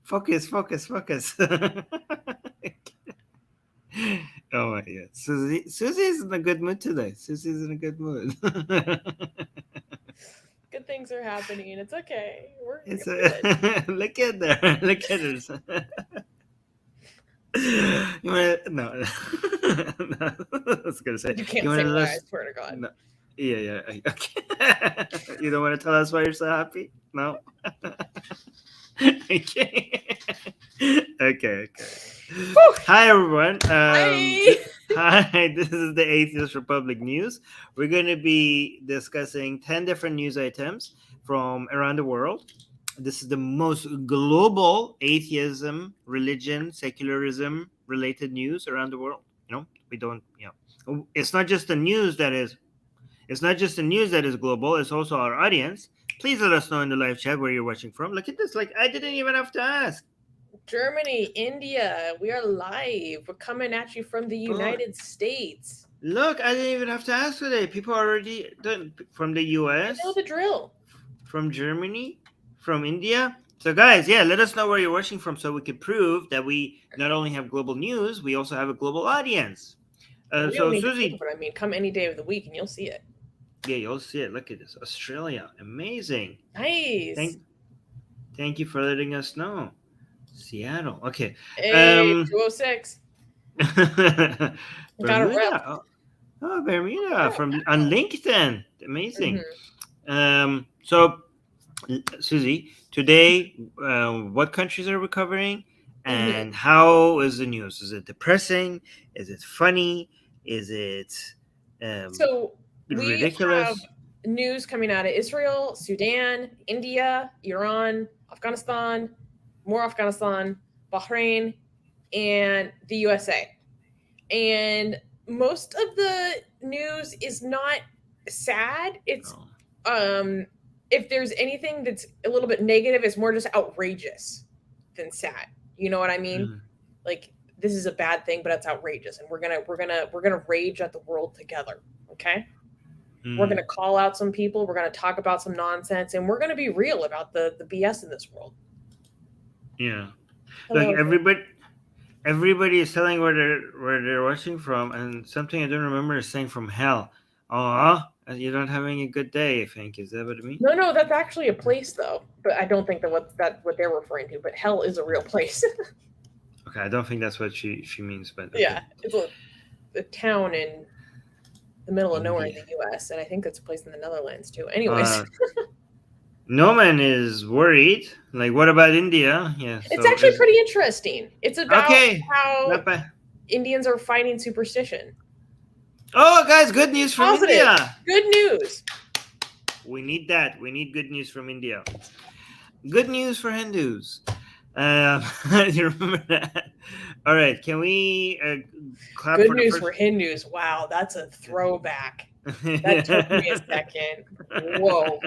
Focus. Oh my god. Susie's in a good mood today. Susie's in a good mood. Good things are happening. It's okay. We're It's good. look at her. Look at her. You wanna no, no. I was gonna say You you can't wanna say let why, I us swear to God. no. Yeah. Okay. You don't want to tell us why you're so happy? No? Okay. Okay. Whew. Hi everyone. Hi! Hi, this is the Atheist Republic news. We're going to be discussing 10 different news items from around the world. This is the most global atheism, religion, secularism related news around the world. We don't, it's not just the news that is global, it's also our audience. Please let us know in the live chat where you're watching from. Look at this. Like, I didn't even have to ask. Germany, India, we are live. We're coming at you from the United States. Look, I didn't even have to ask today. People are already done from the US, You know the drill. from Germany, from India. So, guys, let us know where you're watching from so we can prove that we not only have global news, we also have a global audience. We So, don't need to Susie. prove it. I mean, come any day of the week and you'll see it. Yeah, you'll see it. Look at this. Australia. Amazing. Nice. Thank you for letting us know. Seattle. Okay. Hey, 206. Got a rep. Bermuda. Oh, Bermuda on LinkedIn. Amazing. So, Susie, today, what countries are we covering, and how is the news? Is it depressing? Is it funny? Is it so ridiculous? We have news coming out of Israel, Sudan, India, Iran, Afghanistan, more Afghanistan, Bahrain, and the USA. And most of the news is not sad. It's if there's anything that's a little bit negative, it's more just outrageous than sad. You know what I mean? Like, this is a bad thing, but it's outrageous, and we're gonna rage at the world together. Okay. We're gonna call out some people. We're gonna talk about some nonsense, and we're gonna be real about the BS in this world. Yeah. Like everybody is telling where they're watching from, and something I don't remember is saying from hell. You're not having a good day, I think. Is that what it means? No, that's actually a place though. But I don't think that what they're referring to. But hell is a real place. Okay, I don't think that's what she means, but okay. Yeah, it's a town in the middle of nowhere in the U.S., and I think it's a place in the Netherlands too. Anyways. Noman is worried. Like, what about India? Yeah, it's actually pretty interesting. It's about how Indians are fighting superstition. Oh, guys, good news from India. Good news. We need that. We need good news from India. Good news for Hindus. You remember that? All right, can we clap good for news for Hindus? Wow, that's a throwback. That took me a second. Whoa.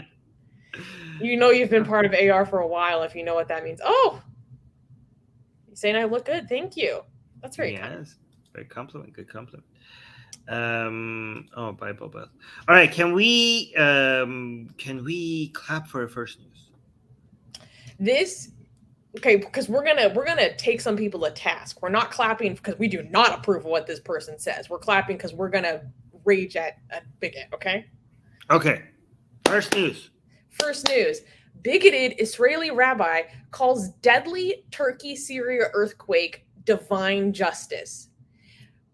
You know you've been part of AR for a while if you know what that means. Oh, you're saying I look good. Thank you. That's very kind. Yes, very compliment. Good compliment. Bible Beth. All right, can we clap for our first news? Okay, because we're gonna take some people to task. We're not clapping because we do not approve of what this person says. We're clapping because we're gonna rage at a bigot. Okay. Okay. First news. Bigoted Israeli rabbi calls deadly Turkey-Syria earthquake divine justice.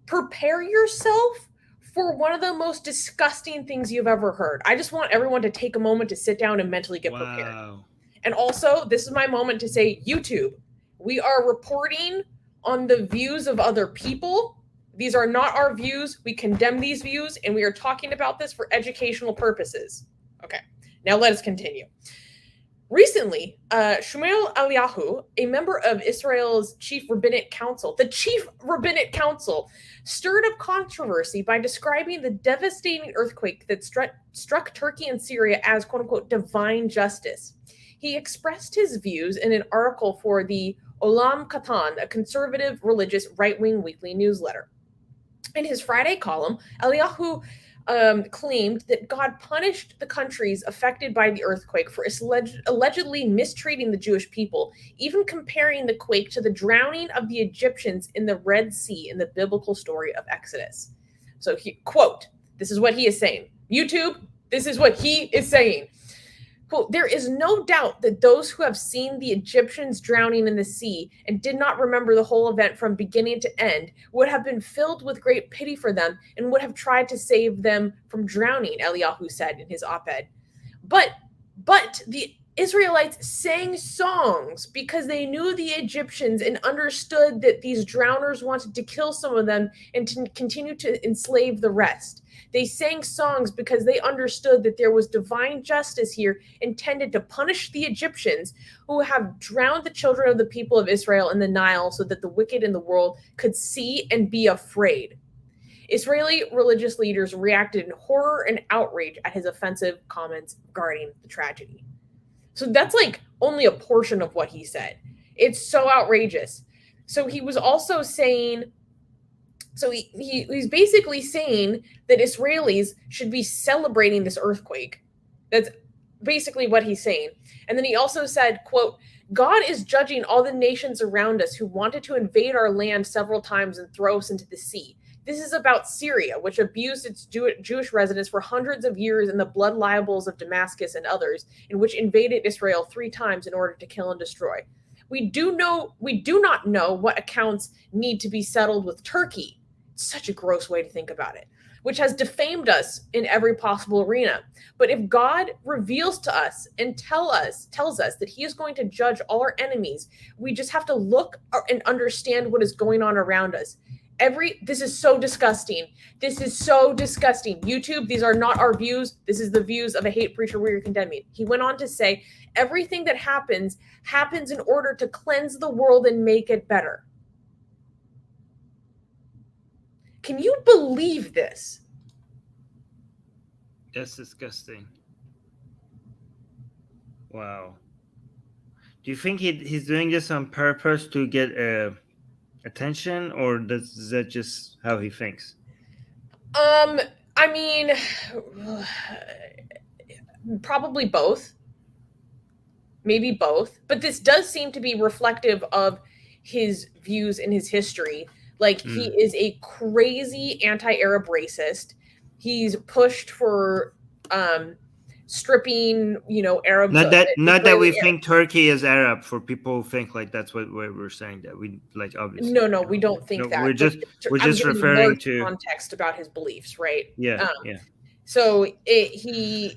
Prepare yourself for one of the most disgusting things you've ever heard. I just want everyone to take a moment to sit down and mentally get prepared. And also, this is my moment to say, YouTube, we are reporting on the views of other people. These are not our views. We condemn these views, and we are talking about this for educational purposes. Okay, now let us continue. Recently, Shmuel Eliyahu, a member of Israel's Chief Rabbinic Council, stirred up controversy by describing the devastating earthquake that struck Turkey and Syria as, quote unquote, divine justice. He expressed his views in an article for the Olam Katan, a conservative religious right-wing weekly newsletter. In his Friday column, Eliyahu claimed that God punished the countries affected by the earthquake for allegedly mistreating the Jewish people, even comparing the quake to the drowning of the Egyptians in the Red Sea in the biblical story of Exodus. So, quote, this is what he is saying. YouTube, this is what he is saying. Quote, there is no doubt that those who have seen the Egyptians drowning in the sea and did not remember the whole event from beginning to end would have been filled with great pity for them and would have tried to save them from drowning, Eliyahu said in his op-ed. But the Israelites sang songs because they knew the Egyptians and understood that these drowners wanted to kill some of them and to continue to enslave the rest. They sang songs because they understood that there was divine justice here intended to punish the Egyptians who have drowned the children of the people of Israel in the Nile so that the wicked in the world could see and be afraid. Israeli religious leaders reacted in horror and outrage at his offensive comments regarding the tragedy. So that's like only a portion of what he said. It's so outrageous. So he was also saying, so he's basically saying that Israelis should be celebrating this earthquake. That's basically what he's saying. And then he also said, quote, God is judging all the nations around us who wanted to invade our land several times and throw us into the sea. This is about Syria, which abused its Jewish residents for hundreds of years in the blood libels of Damascus and others, and which invaded Israel 3 times in order to kill and destroy. We do not know what accounts need to be settled with Turkey. It's such a gross way to think about it, which has defamed us in every possible arena. But if God reveals to us and tells us that he is going to judge all our enemies, we just have to look and understand what is going on around us. This is so disgusting. This is so disgusting. YouTube, these are not our views. This is the views of a hate preacher we are condemning. He went on to say, everything that happens in order to cleanse the world and make it better. Can you believe this? That's disgusting. Wow. Do you think he's doing this on purpose to get attention, or is that just how he thinks? I mean, probably both. Maybe both. But this does seem to be reflective of his views in his history. Like, he is a crazy anti-Arab racist. He's pushed for stripping, Arabs. Not that we think Turkey is Arab. For people who think like that's what we're saying, that we like obviously. No, we don't think that. We're just referring to context about his beliefs, right? Yeah. So he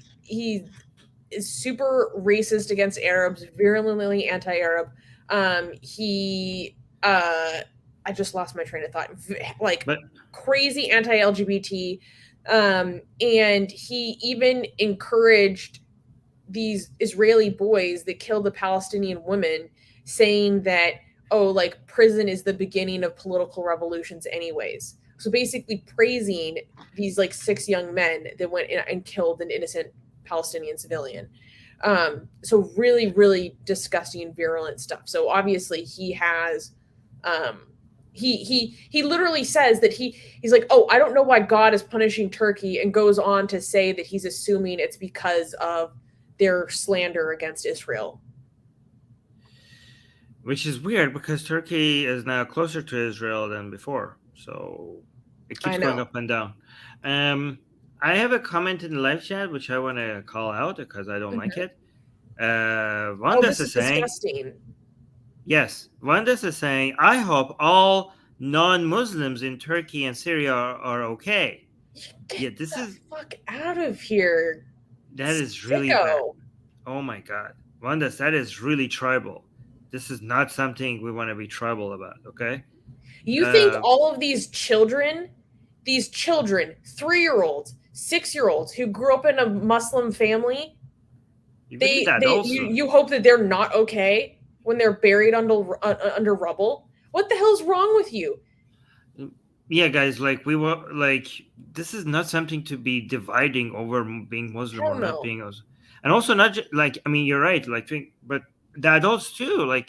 is super racist against Arabs, virulently anti-Arab. I just lost my train of thought. Crazy anti-LGBT. And he even encouraged these Israeli boys that killed the Palestinian women, saying that, prison is the beginning of political revolutions anyways. So basically praising these 6 young men that went in and killed an innocent Palestinian civilian. So really, really disgusting and virulent stuff. So obviously he has, he literally says that he's like, oh, I don't know why God is punishing Turkey, and goes on to say that he's assuming it's because of their slander against Israel. Which is weird because Turkey is now closer to Israel than before. So it keeps going up and down. I have a comment in the live chat which I want to call out because I don't like it. Vandas is saying, disgusting. Yes, Vandas is saying, I hope all non-Muslims in Turkey and Syria are okay. Get the fuck out of here. That is really bad. Oh my God. Vandas, that is really tribal. This is not something we want to be tribal about, okay? You think all of these children, 3-year-olds, 6-year-olds who grew up in a Muslim family, you hope that they're not okay when they're buried under rubble? What the hell's wrong with you? Yeah, guys, this is not something to be dividing over being Muslim or not being Muslim. And also not just, you're right, but the adults too, are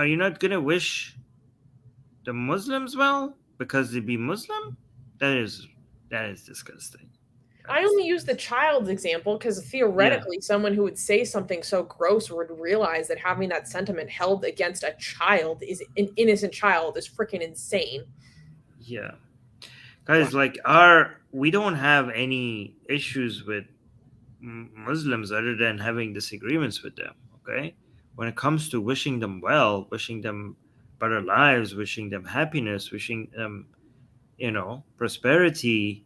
you not gonna wish the Muslims well because they be Muslim? is disgusting. I only use the child's example because theoretically, someone who would say something so gross would realize that having that sentiment held against a child is an innocent child is freaking insane. Yeah, guys, like we don't have any issues with Muslims other than having disagreements with them. Okay, when it comes to wishing them well, wishing them better lives, wishing them happiness, wishing them, prosperity,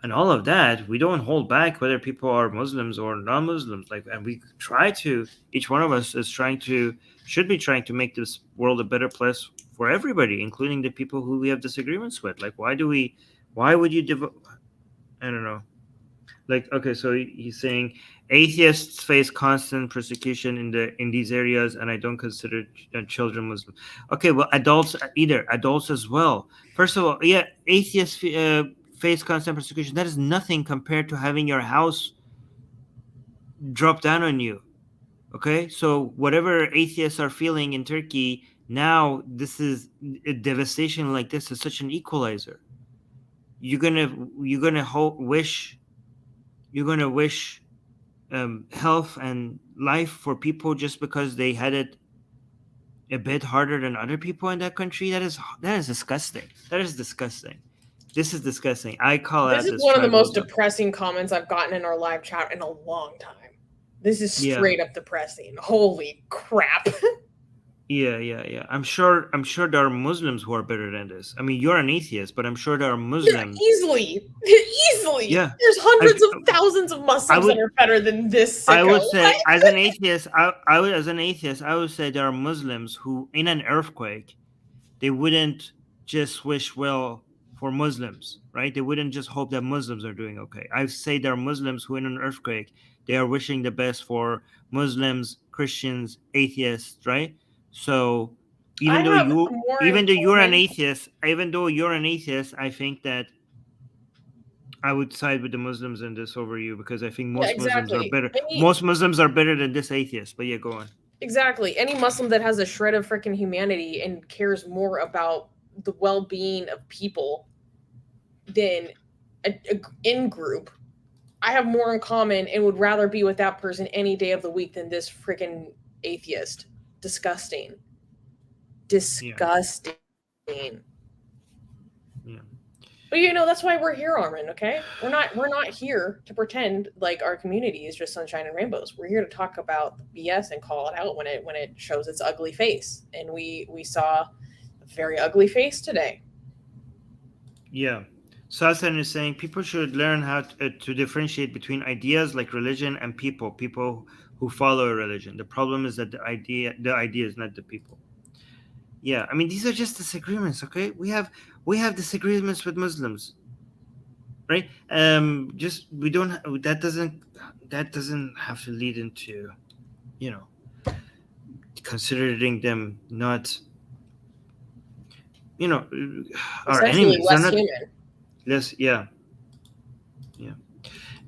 and all of that, we don't hold back whether people are Muslims or non-Muslims. Like, and we try to. Each one of us should be trying to make this world a better place for everybody, including the people who we have disagreements with. Like, why would you I don't know. Like, okay, so he's saying atheists face constant persecution in these areas, and I don't consider children Muslim. Okay, well, adults as well. First of all, yeah, atheists face constant persecution. That is nothing compared to having your house drop down on you. Okay, so whatever atheists are feeling in Turkey now, this is a devastation. Like this is such an equalizer. You're gonna wish health and life for people just because they had it a bit harder than other people in that country. That is disgusting. This is disgusting. I call this out is one of the most depressing comments I've gotten in our live chat in a long time. This is straight up depressing. Holy crap. Yeah. I'm sure there are Muslims who are better than this. I mean, you're an atheist, but I'm sure there are Muslims. Yeah, easily. Yeah. There's hundreds of thousands of Muslims that are better than this sicko. I would say, as an atheist, I would say there are Muslims who, in an earthquake, they wouldn't just wish well for Muslims, right? They wouldn't just hope that Muslims are doing okay. I say there are Muslims who, in an earthquake, they are wishing the best for Muslims, Christians, atheists, right? So even though you're an atheist, I think that I would side with the Muslims in this over you because I think Muslims are better. Most Muslims are better than this atheist. But yeah, go on. Exactly. Any Muslim that has a shred of freaking humanity and cares more about the well-being of people than an in-group, I have more in common and would rather be with that person any day of the week than this freaking atheist. Disgusting. Yeah. But that's why we're here, Armin, okay? We're not here to pretend like our community is just sunshine and rainbows. We're here to talk about the BS and call it out when it shows its ugly face. And we saw a very ugly face today. Yeah. Susanna is saying people should learn how to differentiate between ideas like religion and people who follow a religion. The problem is that the idea is not the people. Yeah, I mean, these are just disagreements, okay? We have disagreements with Muslims, right? That doesn't have to lead into, considering them not, our enemies. Less human. Less, yeah.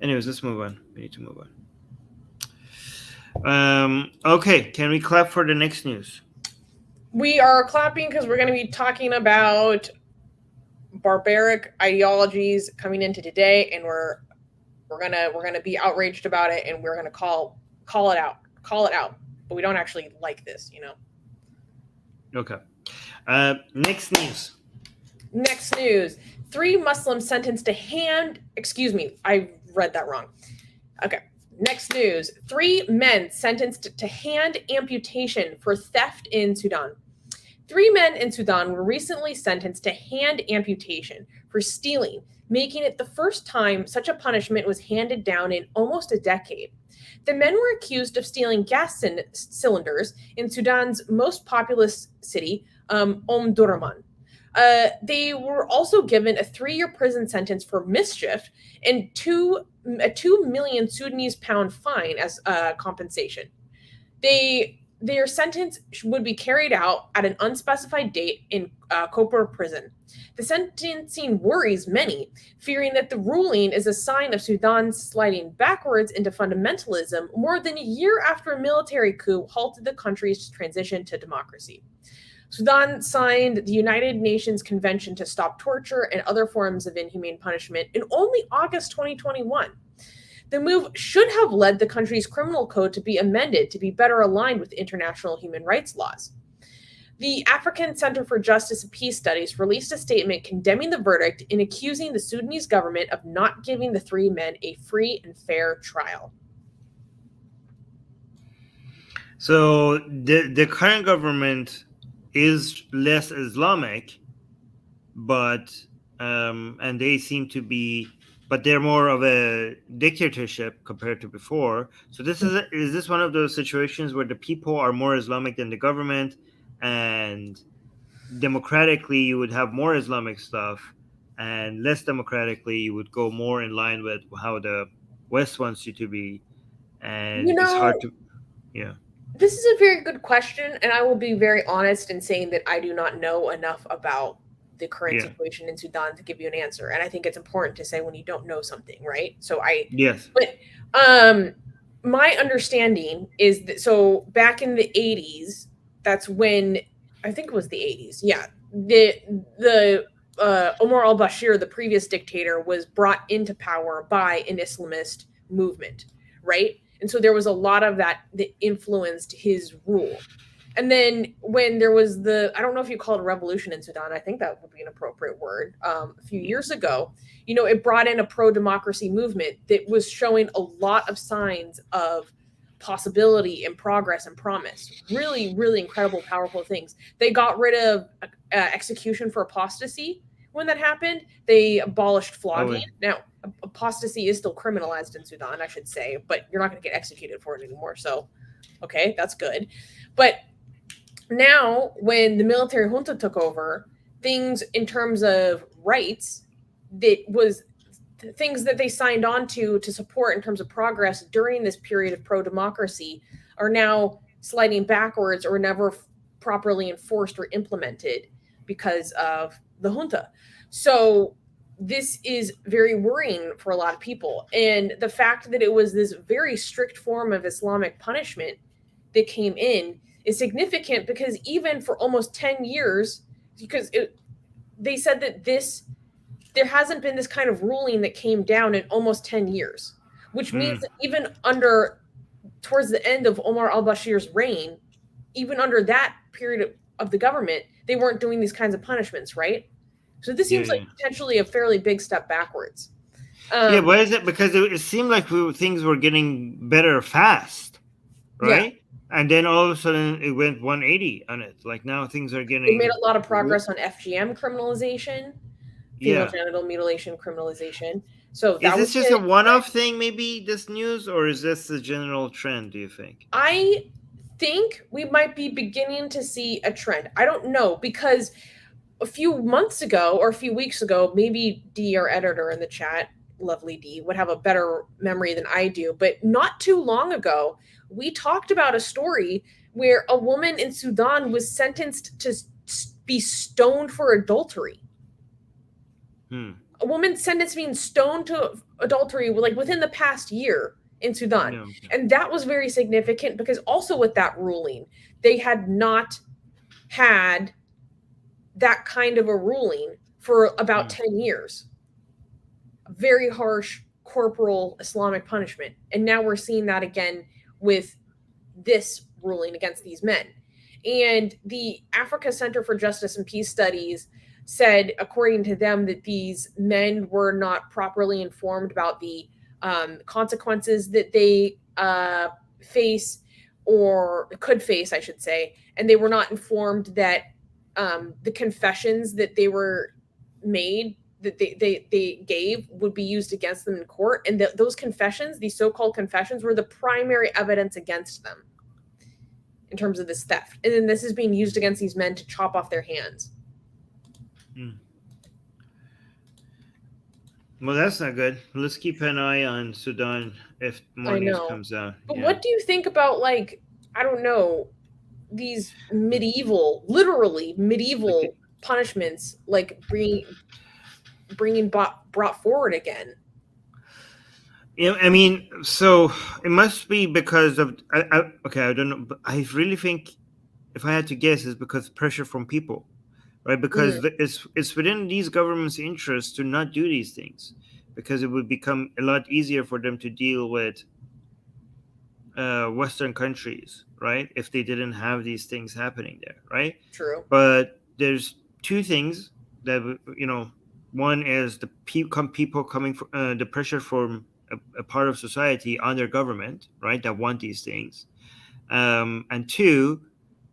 Anyways, let's move on. We need to move on. Okay, can we clap for the next news? We are clapping because we're going to be talking about barbaric ideologies coming into today, and we're gonna be outraged about it, and we're gonna call it out. But we don't actually like this, Okay. Next news. 3 Muslims sentenced to hand. Excuse me, I read that wrong. Okay. Next news. 3 men sentenced to hand amputation for theft in Sudan. 3 men in Sudan were recently sentenced to hand amputation for stealing, making it the first time such a punishment was handed down in almost a decade. The men were accused of stealing gas cylinders in Sudan's most populous city, Omdurman. They were also given a 3-year prison sentence for mischief and a 2 million Sudanese pound fine as compensation. Their sentence would be carried out at an unspecified date in Koper prison. The sentencing worries many, fearing that the ruling is a sign of Sudan sliding backwards into fundamentalism more than a year after a military coup halted the country's transition to democracy. Sudan signed the United Nations Convention to Stop Torture and Other Forms of Inhumane Punishment in only August 2021. The move should have led the country's criminal code to be amended to be better aligned with international human rights laws. The African Center for Justice and Peace Studies released a statement condemning the verdict and accusing the Sudanese government of not giving the three men a free and fair trial. So the current government is less Islamic, but and they seem to be, but they're more of a dictatorship compared to before. So is this one of those situations where the people are more Islamic than the government, and democratically you would have more Islamic stuff, and less democratically you would go more in line with how the West wants you to be, and it's hard to, yeah. This is a very good question, and I will be very honest in saying that I do not know enough about the current situation in Sudan to give you an answer. And I think it's important to say when you don't know something, right? Yes. But my understanding is that, so back in the 80s, that's when, I think it was the 80s, yeah, the Omar al-Bashir, the previous dictator, was brought into power by an Islamist movement, right? And so there was a lot of that influenced his rule. And then when there was I don't know if you call it a revolution in Sudan, I think that would be an appropriate word, a few years ago, it brought in a pro-democracy movement that was showing a lot of signs of possibility and progress and promise. Really, really incredible, powerful things. They got rid of execution for apostasy. When that happened, they abolished flogging. Now, apostasy is still criminalized in Sudan, I should say, but you're not going to get executed for it anymore. So, okay, that's good. But now, when the military junta took over, things in terms of rights, that was things that they signed on to support in terms of progress during this period of pro-democracy are now sliding backwards or never properly enforced or implemented because of the junta. So this is very worrying for a lot of people. And the fact that it was this very strict form of Islamic punishment that came in is significant, because even for almost 10 years, because they said that there hasn't been this kind of ruling that came down in almost 10 years, which means that even towards the end of Omar al-Bashir's reign, even under that period of the government, they weren't doing these kinds of punishments, right? So this seems like potentially a fairly big step backwards. Why is it? Because it seemed like things were getting better fast, right? Yeah. And then all of a sudden it went 180 on it. Like now things are getting... They made a lot of progress on FGM criminalization, female genital mutilation criminalization. So is this just a one-off thing, maybe, this news, or is this a general trend, do you think? I think we might be beginning to see a trend. I don't know, because a few months ago or a few weeks ago, maybe D, our editor in the chat, lovely D, would have a better memory than I do, but not too long ago, we talked about a story where a woman in Sudan was sentenced to be stoned for adultery. A woman sentenced being stoned to adultery within the past year in Sudan. Yeah. And that was very significant, because also with that ruling, they had not had that kind of a ruling for about 10 years. A very harsh corporal Islamic punishment. And now we're seeing that again with this ruling against these men. And the Africa Center for Justice and Peace Studies said, according to them, that these men were not properly informed about the consequences that they face, or could face, I should say. And they were not informed that the confessions that they were made, that they gave, would be used against them in court. And those confessions, these so-called confessions, were the primary evidence against them in terms of this theft. And then this is being used against these men to chop off their hands. Well, that's not good. Let's keep an eye on Sudan if more news comes out. But what do you think about, I don't know, these literally medieval punishments, bringing brought forward again? Yeah, I mean, so it must be because of I don't know, but I really think if I had to guess, is because pressure from people, right? Because Mm, it's within these governments' interests to not do these things, because it would become a lot easier for them to deal with Western countries, right? If they didn't have these things happening there, right? true. But there's two things that one is the people coming from the pressure from a part of society on their government, right? That want these things, and two,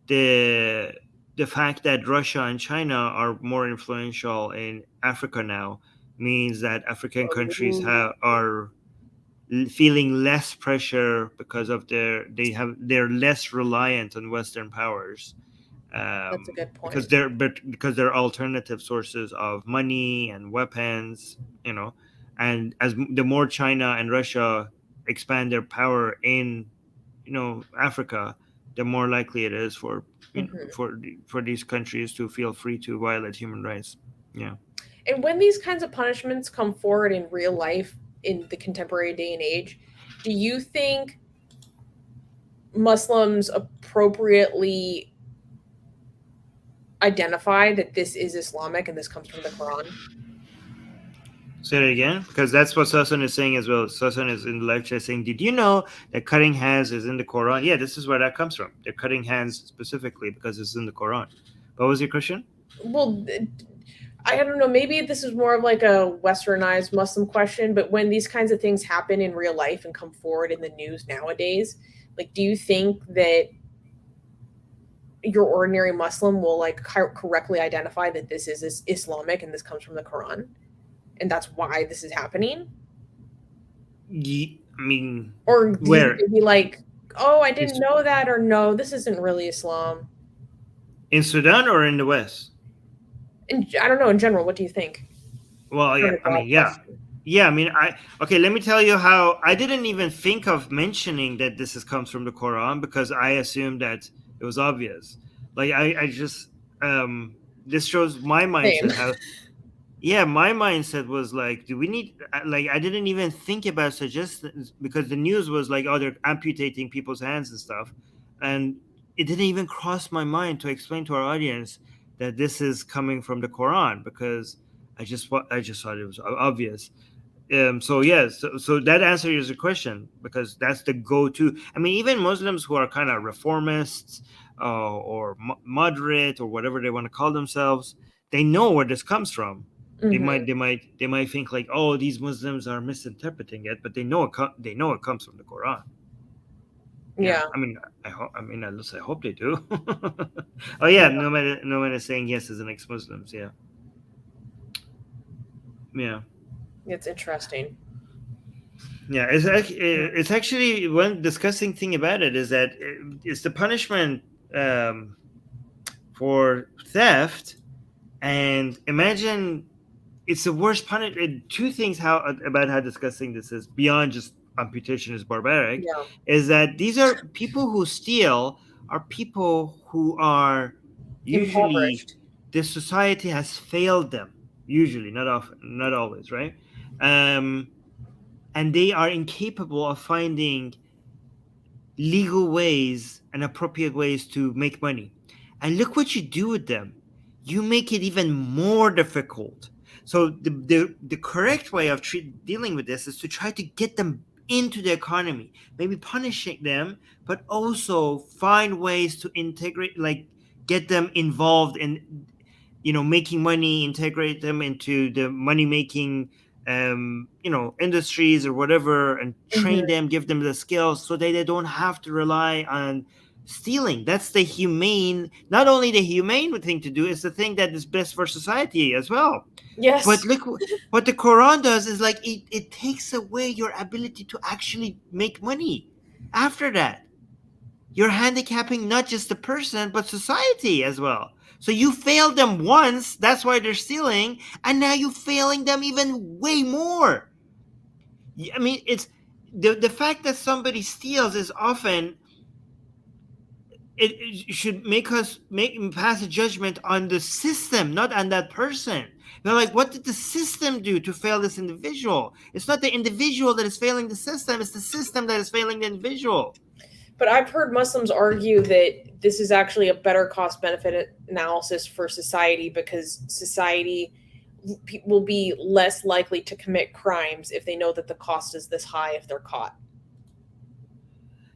the the fact that Russia and China are more influential in Africa now means that African countries Ooh, are feeling less pressure because of they're less reliant on Western powers, that's a good because point. they're alternative sources of money and weapons, and the more China and Russia expand their power in Africa, the more likely it is for Hmm. for these countries to feel free to violate human rights. Yeah. And when these kinds of punishments come forward in real life in the contemporary day and age, do you think Muslims appropriately identify that this is Islamic and this comes from the Quran? Say it again, because that's what Sasan is saying as well. Sasan is in the live chat saying, "Did you know that cutting hands is in the Quran?" Yeah, this is where that comes from. They're cutting hands specifically because it's in the Quran. What was your question? Well, I don't know. Maybe this is more of like a westernized Muslim question, but when these kinds of things happen in real life and come forward in the news nowadays, like, do you think that your ordinary Muslim will like correctly identify that this is Islamic and this comes from the Quran, and that's why this is happening? I mean, Or do you think where they'd be like, "Oh, I didn't is know that," or "No, this isn't really Islam"? in Sudan or in the West? And I don't know. In general, what do you think? Well, Kind yeah, of a I broad mean, yeah. question. Yeah, I mean, okay, let me tell you how I didn't even think of mentioning that comes from the Quran, because I assumed that it was obvious. Like I just this shows my Same. mindset how yeah, my mindset was like, do we need like I didn't even think about suggestions, because the news was like, oh, they're amputating people's hands and stuff, and it didn't even cross my mind to explain to our audience that this is coming from the Quran, because I just thought it was obvious. So yes, so that answers your question, because that's the go-to. I mean, even Muslims who are kind of reformists, or moderate, or whatever they want to call themselves, they know where this comes from. Hmm. They might think like, oh, these Muslims are misinterpreting it, but they know they know it comes from the Quran. Yeah, Yeah, I mean, I mean, at least I hope they do. Oh yeah, yeah, no matter saying yes as an ex-Muslims. Yeah, yeah. it's interesting. Yeah, it's actually one disgusting thing about it is that it's the punishment, um, for theft, and imagine it's the worst punishment. Two things how about how disgusting this is, beyond just amputation is barbaric, Yeah, is that these are people who steal are people who are usually impoverished. the society has failed them, usually, not often, not always, right? Um, and they are incapable of finding legal ways and appropriate ways to make money. And look what you do with them. You make it even more difficult. So the correct way of dealing with this is to try to get them into the economy, maybe punishing them, but also find ways to integrate, like get them involved in making money, integrate them into the money making industries or whatever, and train Hmm. them, give them the skills so that they don't have to rely on stealing. That's the humane, not only the humane thing to do, it's the thing that is best for society as well. But Yes. look, what the Quran does is like it takes away your ability to actually make money after that. You're handicapping not just the person but society as well. So you failed them once, that's why they're stealing, and now you're failing them even way more. I mean, it's the fact that somebody steals is often, it should make us make pass a judgment on the system, not on that person. They're like, what did the system do to fail this individual? It's not the individual that is failing the system, it's the system that is failing the individual. But I've heard Muslims argue that this is actually a better cost-benefit analysis for society because society will be less likely to commit crimes if they know that the cost is this high if they're caught.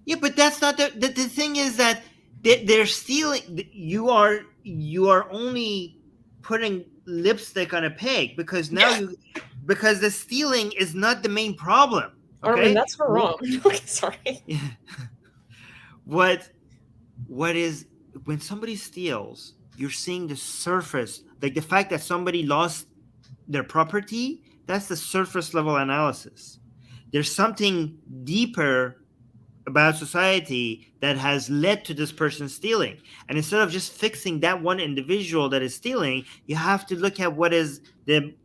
Yeah, but that's not the thing is that they're stealing. You are only putting lipstick on a pig because now because the stealing is not the main problem. Okay? Armin, that's wrong. Okay, sorry. Yeah. What is when somebody steals, you're seeing the surface, like the fact that somebody lost their property. That's the surface level analysis. There's something deeper about society that has led to this person stealing. And instead of just fixing that one individual that is stealing, you have to look at what is the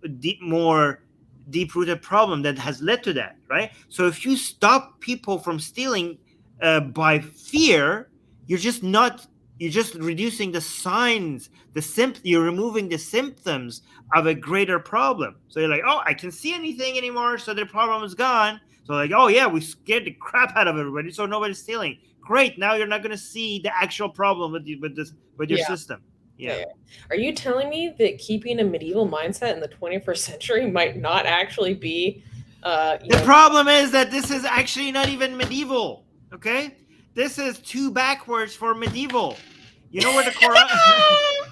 more deep-rooted problem that has led to that, right? So if you stop people from stealing by fear, you're just reducing the signs, you're removing the symptoms of a greater problem. So you're like, oh, I can't see anything anymore, so the problem is gone. So like, oh yeah, we scared the crap out of everybody, so nobody's stealing. Great, now you're not going to see the actual problem with your system. Yeah. Are you telling me that keeping a medieval mindset in the 21st century might not actually be? The problem is that this is actually not even medieval. Okay, this is too backwards for medieval. You know where the Quran?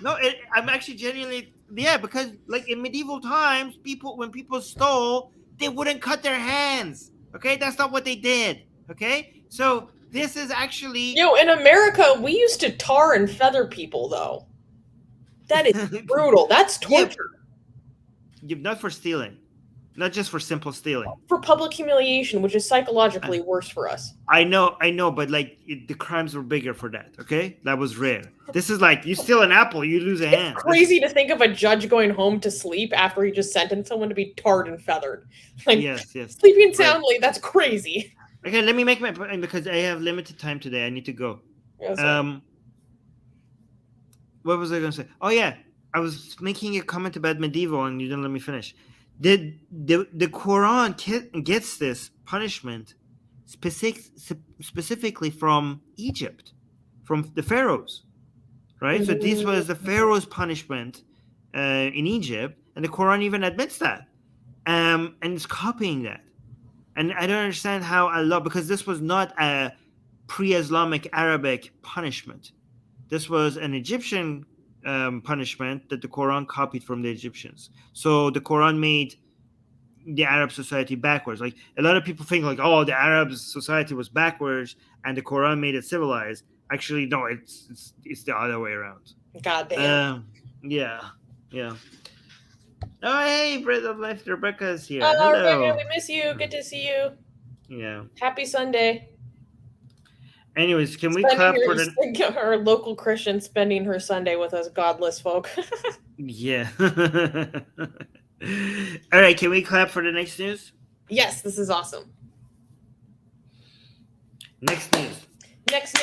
No, I'm actually genuinely because like in medieval times, when people stole, they wouldn't cut their hands. Okay, that's not what they did. Okay, so this is actually in America, we used to tar and feather people, though. That is brutal. That's torture. Not for stealing, not just for simple stealing. For public humiliation, which is psychologically worse for us. I know, but like the crimes were bigger for that. Okay, that was rare. This is like you steal an apple, you lose a hand. It's crazy to think of a judge going home to sleep after he just sentenced someone to be tarred and feathered. Like, yes. Sleeping soundly, right. That's crazy. Okay, let me make my point because I have limited time today. I need to go. Yes, what was I going to say? Oh yeah, I was making a comment about medieval, and you didn't let me finish. The Quran gets this punishment specifically from Egypt, from the pharaohs, right? So this was the pharaoh's punishment in Egypt, and the Quran even admits that, and it's copying that. And I don't understand how Allah, because this was not a pre-Islamic Arabic punishment. This was an Egyptian punishment that the Quran copied from the Egyptians. So the Quran made the Arab society backwards. Like a lot of people think like, oh, the Arab society was backwards and the Quran made it civilized. Actually, no, it's the other way around. God damn. Yeah. Oh, hey, Breath of Life, Rebecca is here. Oh, Rebecca, we miss you. Good to see you. Yeah. Happy Sunday. Anyways, can we clap for our local Christian spending her Sunday with us godless folk? Yeah. All right, can we clap for the next news? Yes, this is awesome. Next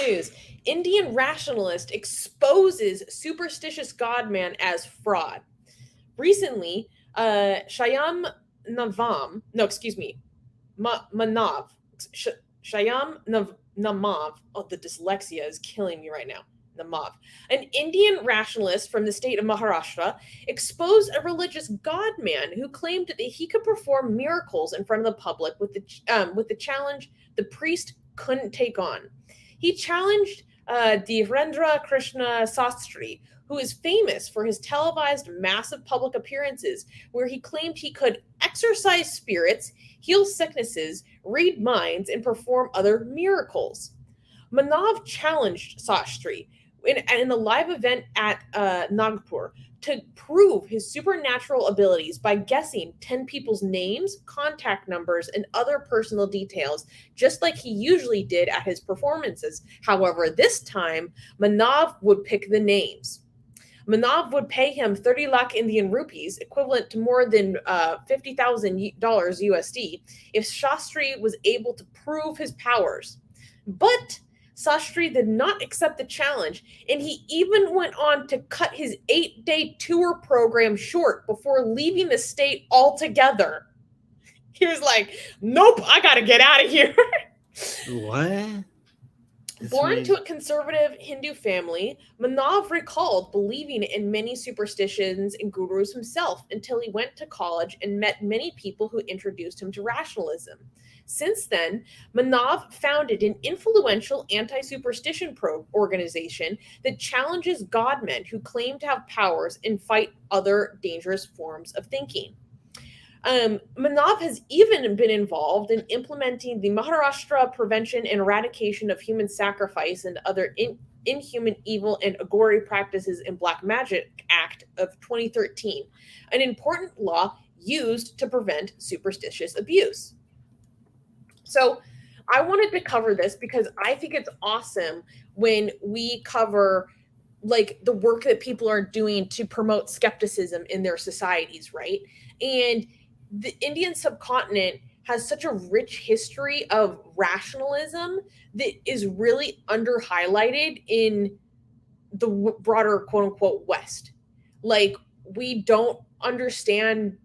news. Indian Rationalist exposes Superstitious Godman as fraud. Recently, Shyam Namav, oh, the dyslexia is killing me right now. Namav, an Indian rationalist from the state of Maharashtra, exposed a religious godman who claimed that he could perform miracles in front of the public with the challenge the priest couldn't take on. He challenged Dhirendra Krishna Sastry, who is famous for his televised massive public appearances, where he claimed he could exorcise spirits, heal sicknesses, read minds, and perform other miracles. Manav challenged Sastry in a live event at Nagpur to prove his supernatural abilities by guessing 10 people's names, contact numbers, and other personal details, just like he usually did at his performances. However, this time, Manav would pick the names. Manav would pay him 30 lakh Indian rupees, equivalent to more than $50,000 USD, if Sastry was able to prove his powers. But Sastry did not accept the challenge, and he even went on to cut his 8-day tour program short before leaving the state altogether. He was like, nope, I gotta get out of here. What? Born to a conservative Hindu family, Manav recalled believing in many superstitions and gurus himself until he went to college and met many people who introduced him to rationalism. Since then, Manav founded an influential anti-superstition organization that challenges godmen who claim to have powers and fight other dangerous forms of thinking. Manav has even been involved in implementing the Maharashtra Prevention and Eradication of Human Sacrifice and other inhuman, evil, and agori practices in Black Magic Act of 2013, an important law used to prevent superstitious abuse. So I wanted to cover this because I think it's awesome when we cover like the work that people are doing to promote skepticism in their societies, right? And the Indian subcontinent has such a rich history of rationalism that is really under highlighted in the broader quote unquote West. Like, we don't understand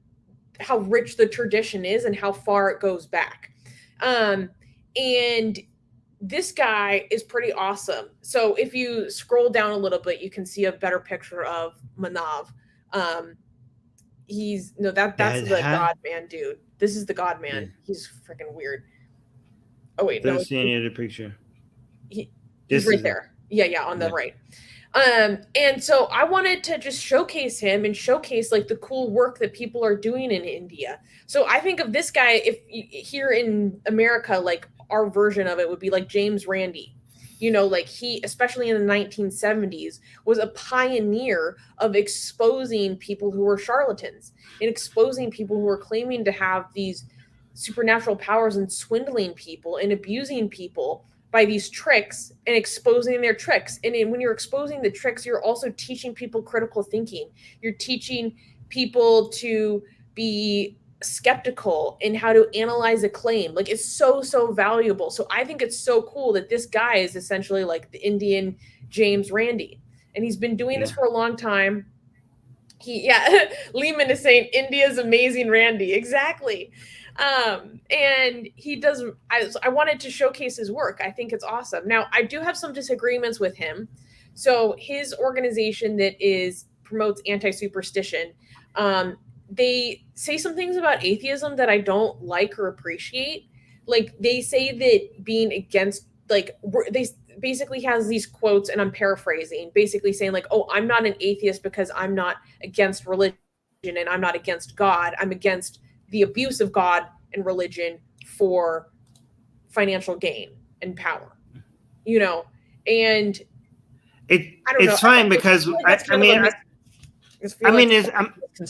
how rich the tradition is and how far it goes back. And this guy is pretty awesome. So if you scroll down a little bit, you can see a better picture of Manav. That's the Godman dude. This is the Godman. Yeah. He's freaking weird. Oh wait, don't see any other picture. He's right there. Yeah, on the right. And so I wanted to just showcase him and showcase like the cool work that people are doing in India. So I think of this guy, if here in America, like our version of it would be like James Randi. You know, like he, especially in the 1970s, was a pioneer of exposing people who were charlatans and exposing people who were claiming to have these supernatural powers and swindling people and abusing people by these tricks and exposing their tricks. And when you're exposing the tricks, you're also teaching people critical thinking. You're teaching people to be skeptical in how to analyze a claim. Like, it's so valuable. So I think it's so cool that this guy is essentially like the Indian James Randi, and he's been doing this for a long time. Lehman is saying India's amazing Randi. Exactly. And he does, I wanted to showcase his work. I think it's awesome. Now, I do have some disagreements with him. So his organization that promotes anti-superstition, they say some things about atheism that I don't like or appreciate. Like, they say that being against, like, they basically has these quotes, and I'm paraphrasing, basically saying like, oh, I'm not an atheist because I'm not against religion and I'm not against God. I'm against the abuse of God and religion for financial gain and power, you know? And it's fine because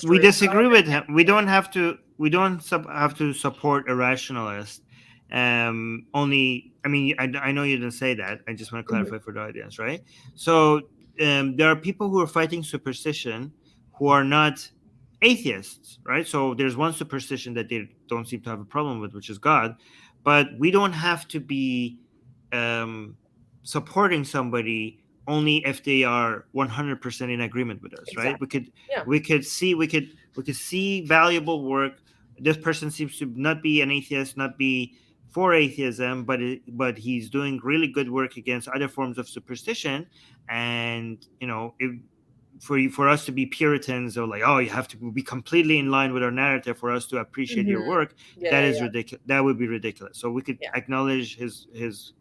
we disagree with him. We don't have to support a rationalist. Only, I know you didn't say that. I just want to clarify for the audience, right? So there are people who are fighting superstition who are not atheists, right? So there's one superstition that they don't seem to have a problem with, which is God. But we don't have to be supporting somebody only if they are 100% in agreement with us, exactly. Right? We could see valuable work. This person seems to not be an atheist, not be for atheism, but he's doing really good work against other forms of superstition. And for us to be Puritans or like, oh, you have to be completely in line with our narrative for us to appreciate your work, that is ridiculous. That would be ridiculous. So we could acknowledge his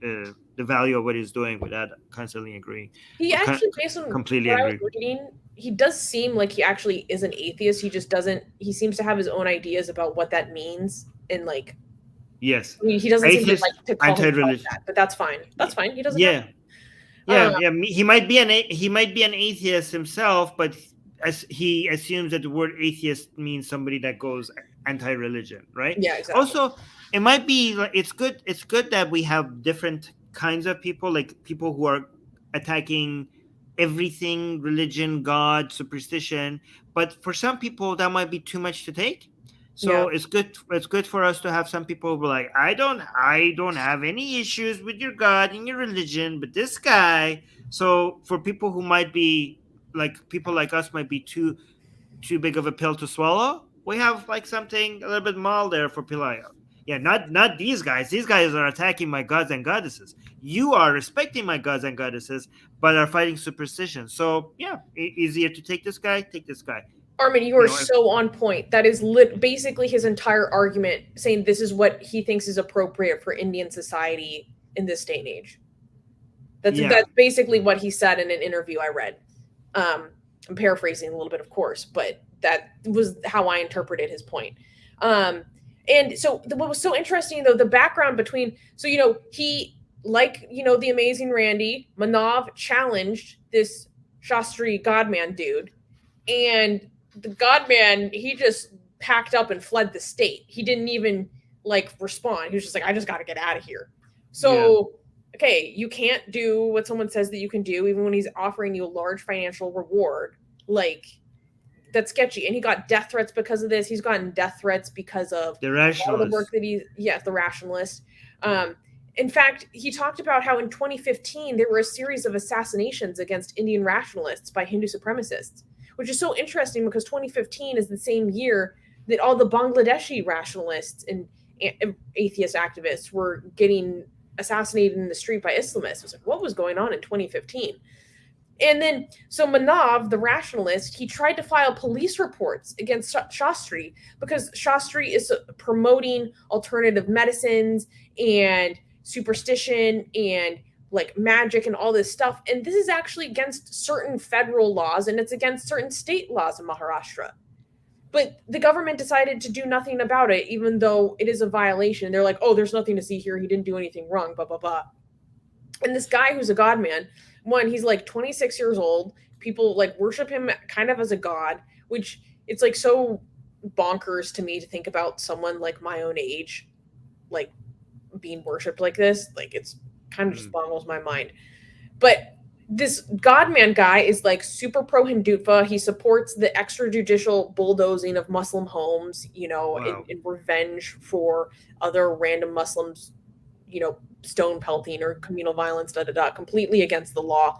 the value of what he's doing without constantly agreeing. He actually, based on completely what I was reading, he does seem like he actually is an atheist. He just doesn't. He seems to have his own ideas about what that means, and like, yes, he doesn't seem to like to call himself that. But that's fine. That's fine. He doesn't. He might be an atheist himself, but as he assumes that the word atheist means somebody that goes anti-religion, right? Yeah, exactly. Also, it might be it's good that we have different kinds of people, like people who are attacking everything, religion, God, superstition. But for some people, that might be too much to take. So it's good for us to have some people who are like, I don't have any issues with your God and your religion, but this guy. So for people who might be like, people like us might be too big of a pill to swallow, we have like something a little bit mild there for people. Yeah, not these guys. These guys are attacking my gods and goddesses. You are respecting my gods and goddesses, but are fighting superstition. So yeah, easier to take this guy. Take this guy. Armin, you are so on point. That is basically his entire argument, saying this is what he thinks is appropriate for Indian society in this day and age. That's basically what he said in an interview I read. I'm paraphrasing a little bit, of course, but that was how I interpreted his point. And so what was so interesting, though, the background between, so, he, the amazing Randy, Manav challenged this Shastri Godman dude, and the Godman, he just packed up and fled the state. He didn't even, respond. He was just like, I just got to get out of here. So, okay, you can't do what someone says that you can do, even when he's offering you a large financial reward. That's sketchy. And he got death threats because of this. He's gotten death threats because of the Rationalist. The work that the Rationalist. In fact, he talked about how in 2015, there were a series of assassinations against Indian rationalists by Hindu supremacists, which is so interesting because 2015 is the same year that all the Bangladeshi rationalists and atheist activists were getting assassinated in the street by Islamists. It was like, what was going on in 2015? And then, so Manav, the rationalist, he tried to file police reports against Shastri because Shastri is promoting alternative medicines and superstition and magic and all this stuff. And this is actually against certain federal laws and it's against certain state laws in Maharashtra. But the government decided to do nothing about it, even though it is a violation. They're like, oh, there's nothing to see here. He didn't do anything wrong, blah, blah, blah. And this guy who's a godman, he's 26 years old. People worship him kind of as a god, which it's so bonkers to me to think about someone my my own age, being worshipped like this. It's kind of just boggles my mind. But this Godman guy is super pro Hindutva. He supports the extrajudicial bulldozing of Muslim homes, Wow. in revenge for other random Muslims, stone pelting or communal violence, completely against the law.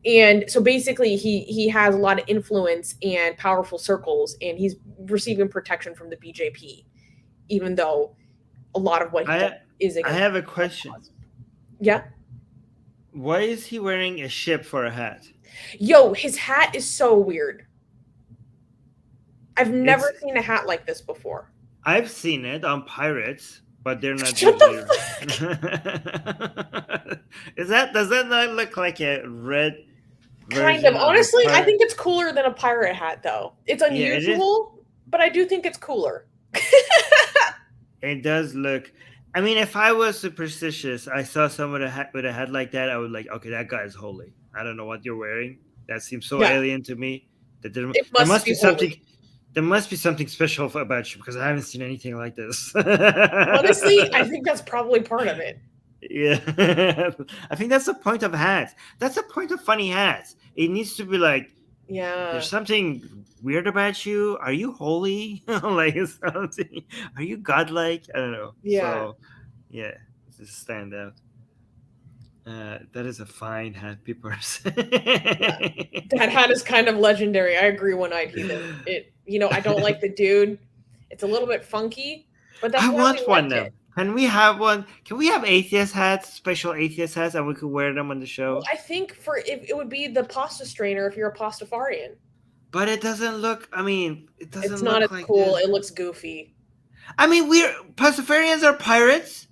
And so basically he has a lot of influence and powerful circles, and he's receiving protection from the BJP, even though a lot of what he does is against. I have a question. Yeah. Why is he wearing a ship for a hat? Yo, his hat is so weird. I've never seen a hat like this before. I've seen it on pirates, but they're not. Shut the fuck. Does that not look like a red? Kind of. Honestly, I think it's cooler than a pirate hat, though. It's unusual, but I do think it's cooler. It does look. I mean, if I was superstitious, I saw someone with a hat like that, I would okay, that guy is holy. I don't know what you're wearing. That seems so alien to me. That there must be something. There must be something special about you because I haven't seen anything like this. Honestly, I think that's probably part of it. Yeah, I think that's the point of hats. That's the point of funny hats. It needs to be there's something weird about you. Are you holy? Something. Are you godlike? I don't know. Yeah. So, yeah, just stand out. That is a fine hat, people are saying. That hat is kind of legendary. I agree. One-eyed heathen. I don't like the dude. It's a little bit funky, but that's I want one now. Can we have one? Can we have atheist hats, special atheist hats, and we could wear them on the show? Well, I think it would be the pasta strainer if you're a pastafarian. But it doesn't look. I mean, it doesn't. It's not as cool. It looks goofy. I mean, pastafarians are pirates.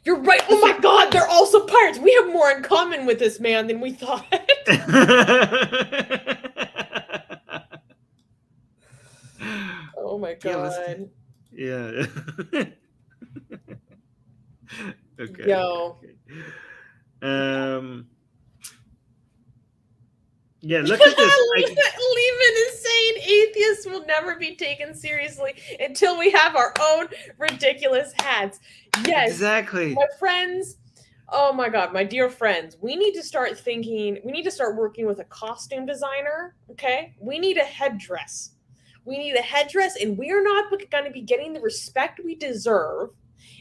You're right. Oh my God, they're also pirates. We have more in common with this man than we thought. Oh my God. Yeah. Okay. Yo. Yeah, look at this. Lehman is saying atheists will never be taken seriously until we have our own ridiculous hats. Yes. Exactly. My friends, oh my God, my dear friends, we need to start working with a costume designer, okay? We need a headdress. And we are not going to be getting the respect we deserve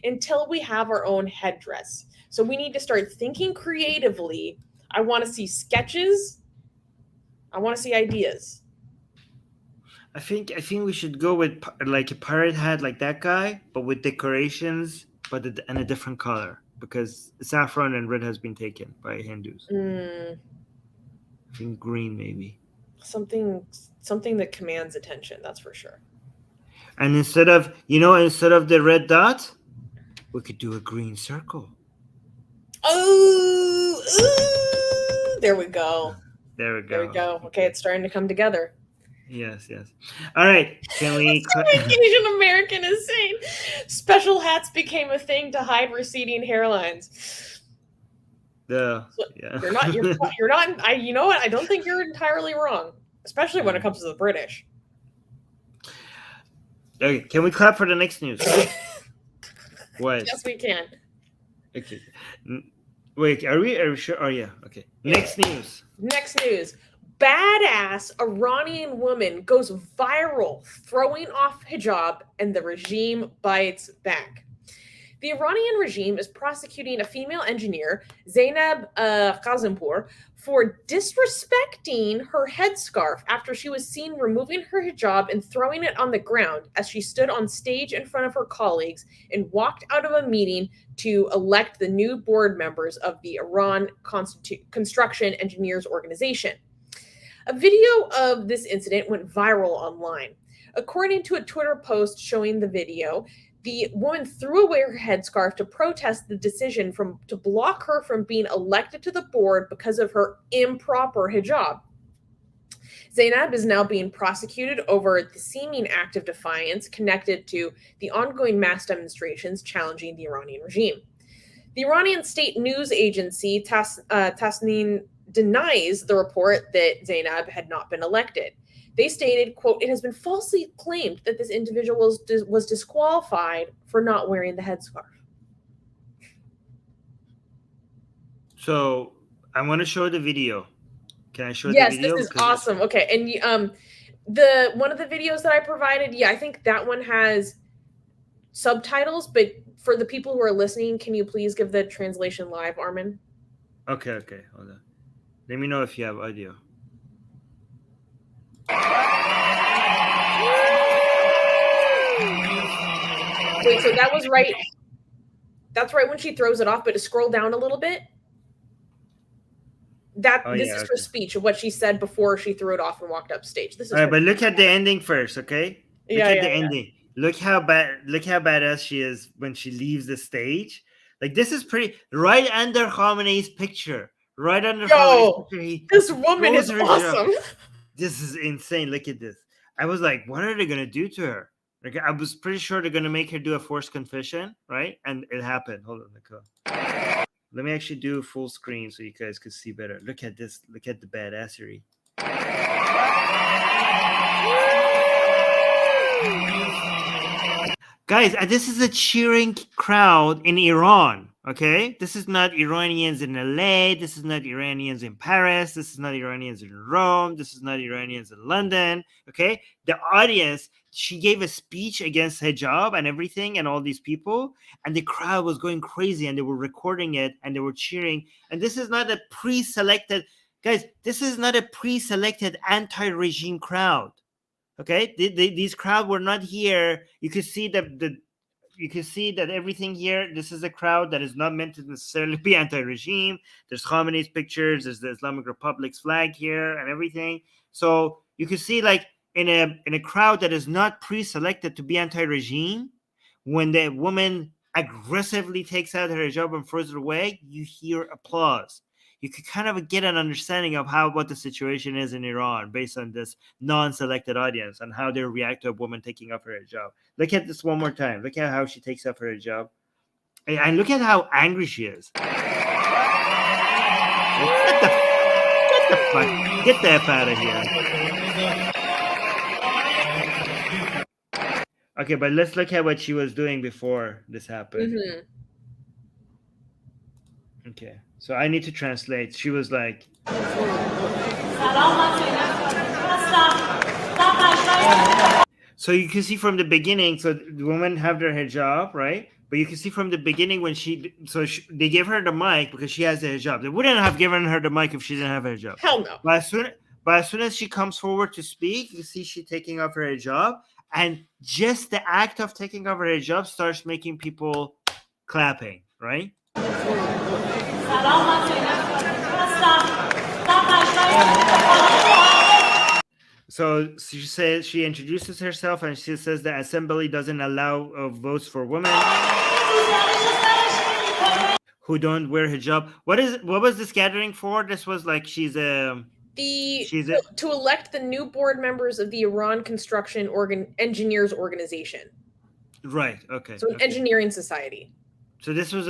until we have our own headdress. So we need to start thinking creatively. I want to see sketches. I want to see ideas. I think we should go with like a pirate hat, like that guy, but with decorations, but and a different color because saffron and red has been taken by Hindus. Mm, I think green maybe. something that commands attention. That's for sure. And instead of the red dot, we could do a green circle. Oh, there we go. There we go. There we go. Okay, it's starting to come together. Yes. All right. Can we? Asian American is saying special hats became a thing to hide receding hairlines. Yeah. You're not. You know what? I don't think you're entirely wrong, especially when it comes to the British. Okay. Can we clap for the next news? What? Yes, we can. Okay. Wait. Are we sure? Oh yeah. Okay. Next news. Badass Iranian woman goes viral throwing off hijab and the regime bites back. The Iranian regime is prosecuting a female engineer, Zainab Qasimpour, for disrespecting her headscarf after she was seen removing her hijab and throwing it on the ground as she stood on stage in front of her colleagues and walked out of a meeting to elect the new board members of the Iran Construction Engineers Organization. A video of this incident went viral online. According to a Twitter post showing the video, the woman threw away her headscarf to protest the decision to block her from being elected to the board because of her improper hijab. Zainab is now being prosecuted over the seeming act of defiance connected to the ongoing mass demonstrations challenging the Iranian regime. The Iranian state news agency Tasnim denies the report that Zainab had not been elected. They stated, quote, "It has been falsely claimed that this individual was disqualified for not wearing the headscarf." So I want to show the video. Can I show the video? Yes, this is awesome. Okay, and one of the videos that I provided, I think that one has subtitles, but for the people who are listening, can you please give the translation live, Armin? Okay, hold on. Let me know if you have audio. Wait, so that was right. That's right when she throws it off, but to scroll down a little bit. This is her speech of what she said before she threw it off and walked up stage. This is all right, but look at the ending first, okay? Look at the ending. Look how badass she is when she leaves the stage. Like, this is pretty right under Khamenei's picture. Right under Khamenei's picture. This woman is awesome. This is insane. Look at this. I was like, what are they gonna do to her? Like, I was pretty sure they're gonna make her do a forced confession, right? And it happened. Hold on, let me actually do full screen so you guys could see better. Look at this. Look at the badassery. Guys, this is a cheering crowd in Iran, okay? This is not Iranians in LA. This is not Iranians in Paris. This is not Iranians in Rome. This is not Iranians in London, okay? The audience, she gave a speech against hijab and everything and all these people, and the crowd was going crazy, and they were recording it, and they were cheering. And this is not a pre-selected, guys, this is not a pre-selected anti-regime crowd. Okay, these crowd were not here. You can see that everything here. This is a crowd that is not meant to necessarily be anti-regime. There's Khamenei's pictures. There's the Islamic Republic's flag here and everything. So you can see, like, in a crowd that is not pre-selected to be anti-regime, when the woman aggressively takes out her hijab and throws it away, you hear applause. You could kind of get an understanding of what the situation is in Iran based on this non-selected audience and how they react to a woman taking off her hijab. Look at this one more time. Look at how she takes off her hijab. And look at how angry she is. Get the F out of here. Okay, but let's look at what she was doing before this happened. Mm-hmm. Okay, so I need to translate. She was like, so you can see from the beginning, so the women have their hijab, right? But you can see from the beginning when they gave her the mic because she has the hijab. They wouldn't have given her the mic if she didn't have a hijab. Hell no. But as soon as she comes forward to speak, you see she taking off her hijab, and just the act of taking off her hijab starts making people clapping, right? So she says, she introduces herself and she says the assembly doesn't allow votes for women who don't wear hijab. What was this gathering for? This was like to elect the new board members of the Iran Construction Engineers Organization. Right. Okay. So an engineering society. So this has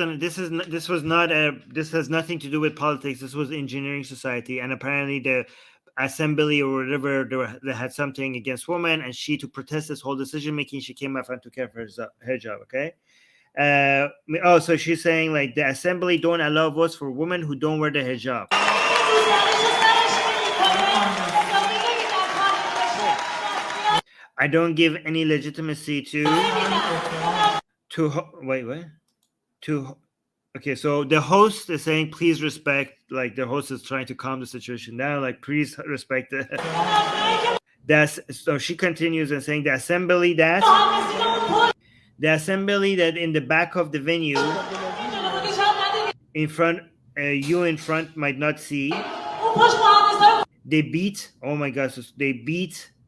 nothing to do with politics. This was engineering society, and apparently the assembly or whatever they had something against women, and she, to protest this whole decision making, she came up and took care of her hijab. Okay. So she's saying like the assembly don't allow votes for women who don't wear the hijab. I don't give any legitimacy to okay, so the host is saying please respect, like the host is trying to calm the situation down, like please respect it. So she continues and saying the assembly that in the back of the venue in front, you in front might not see, they beat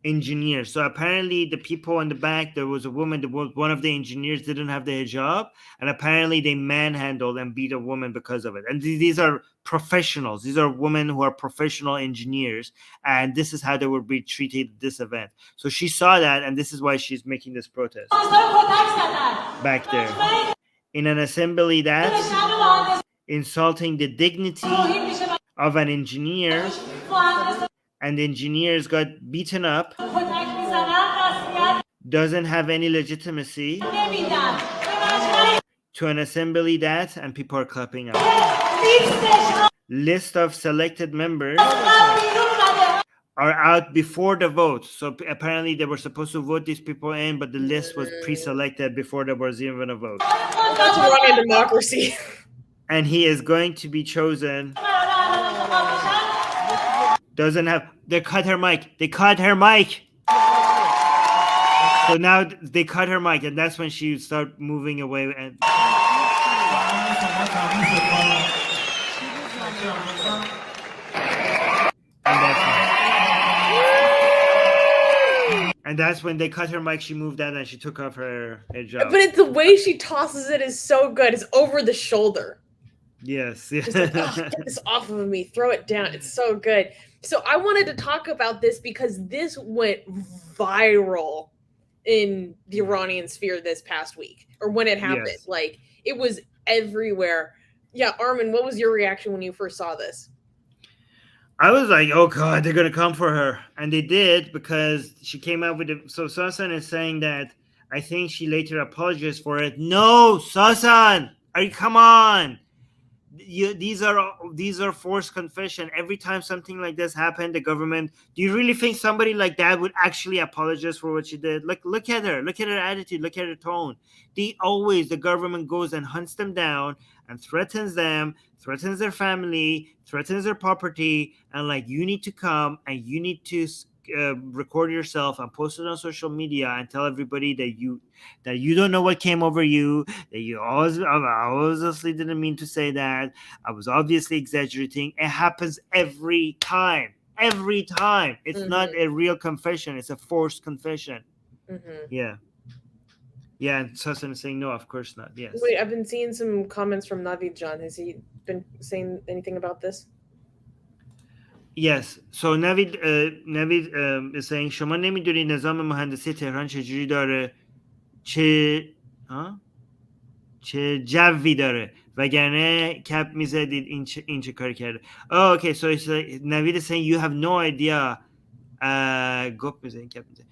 engineers. So apparently the people in the back, there was a woman, one of the engineers didn't have the hijab, and apparently they manhandled and beat a woman because of it. And these are professionals. These are women who are professional engineers, and this is how they will be treated at this event. So she saw that, and this is why she's making this protest back there in an assembly that's insulting the dignity of an engineer, and the engineers got beaten up, doesn't have any legitimacy to an assembly that, and people are clapping out. List of selected members are out before the vote. So apparently they were supposed to vote these people in, but the list was pre-selected before there was even a vote. That's Iranian democracy. And he is going to be chosen. Doesn't have. They cut her mic. So now they cut her mic, and that's when she started moving away. And that's when they cut her mic. She moved out and she took off her hijab. But the way she tosses it is so good. It's over the shoulder. Yes. Just like, get this off of me. Throw it down. It's so good. So I wanted to talk about this because this went viral in the Iranian sphere this past week, or when it happened. Yes. Like, it was everywhere. Yeah, Armin, what was your reaction when you first saw this? I was like, oh God, they're going to come for her. And they did, because she came out with it. So Susanna is saying that I think she later apologized for it. No, Susanna, come on. These are forced confession. Every time something like this happened, the government, do you really think somebody like that would actually apologize for what she did? Look at her attitude, look at her tone. The government goes and hunts them down and threatens them, threatens their family, threatens their property, and like, you need to come and you need to record yourself and post it on social media and tell everybody that you don't know what came over you, that I obviously didn't mean to say that, I was obviously exaggerating. It happens every time. It's not a real confession, it's a forced confession. Yeah, and Susan is saying no, of course not. Yes. Wait, I've been seeing some comments from Navid John. Has he been saying anything about this? Yes. So Navid is saying شما نمیدونی نظام مهندسی تهران چجوری داره، چه جوی داره، وگرنه کپ میزدید این چه کاری کرده. Oh, okay. So it's like, Navid is saying you have no idea. گفت میزدید کپ میزدید.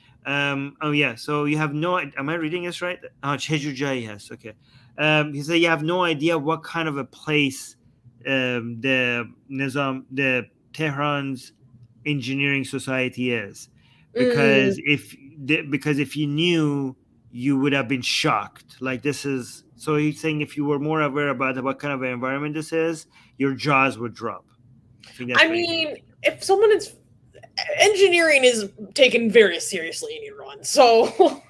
Oh yeah. So you have no. Am I reading this right? چه جور جایی هست. Okay. He said you have no idea what kind of a place the Tehran's engineering society is, because if you knew, you would have been shocked. Like, this is, so he's saying if you were more aware about what kind of an environment this is, your jaws would drop. I mean, if someone is engineering is taken very seriously in Iran. So,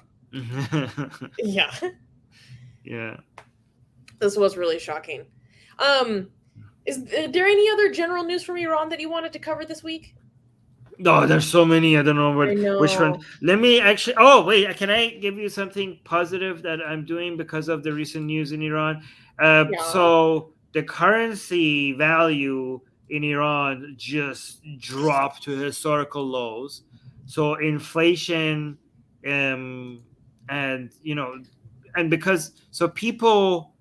yeah. Yeah. This was really shocking. Is there any other general news from Iran that you wanted to cover this week? Oh, there's so many. I don't know I know. which one. Let me actually. Oh, wait. Can I give you something positive that I'm doing because of the recent news in Iran? Yeah. So the currency value in Iran just dropped to historical lows. So inflation, and and because so people,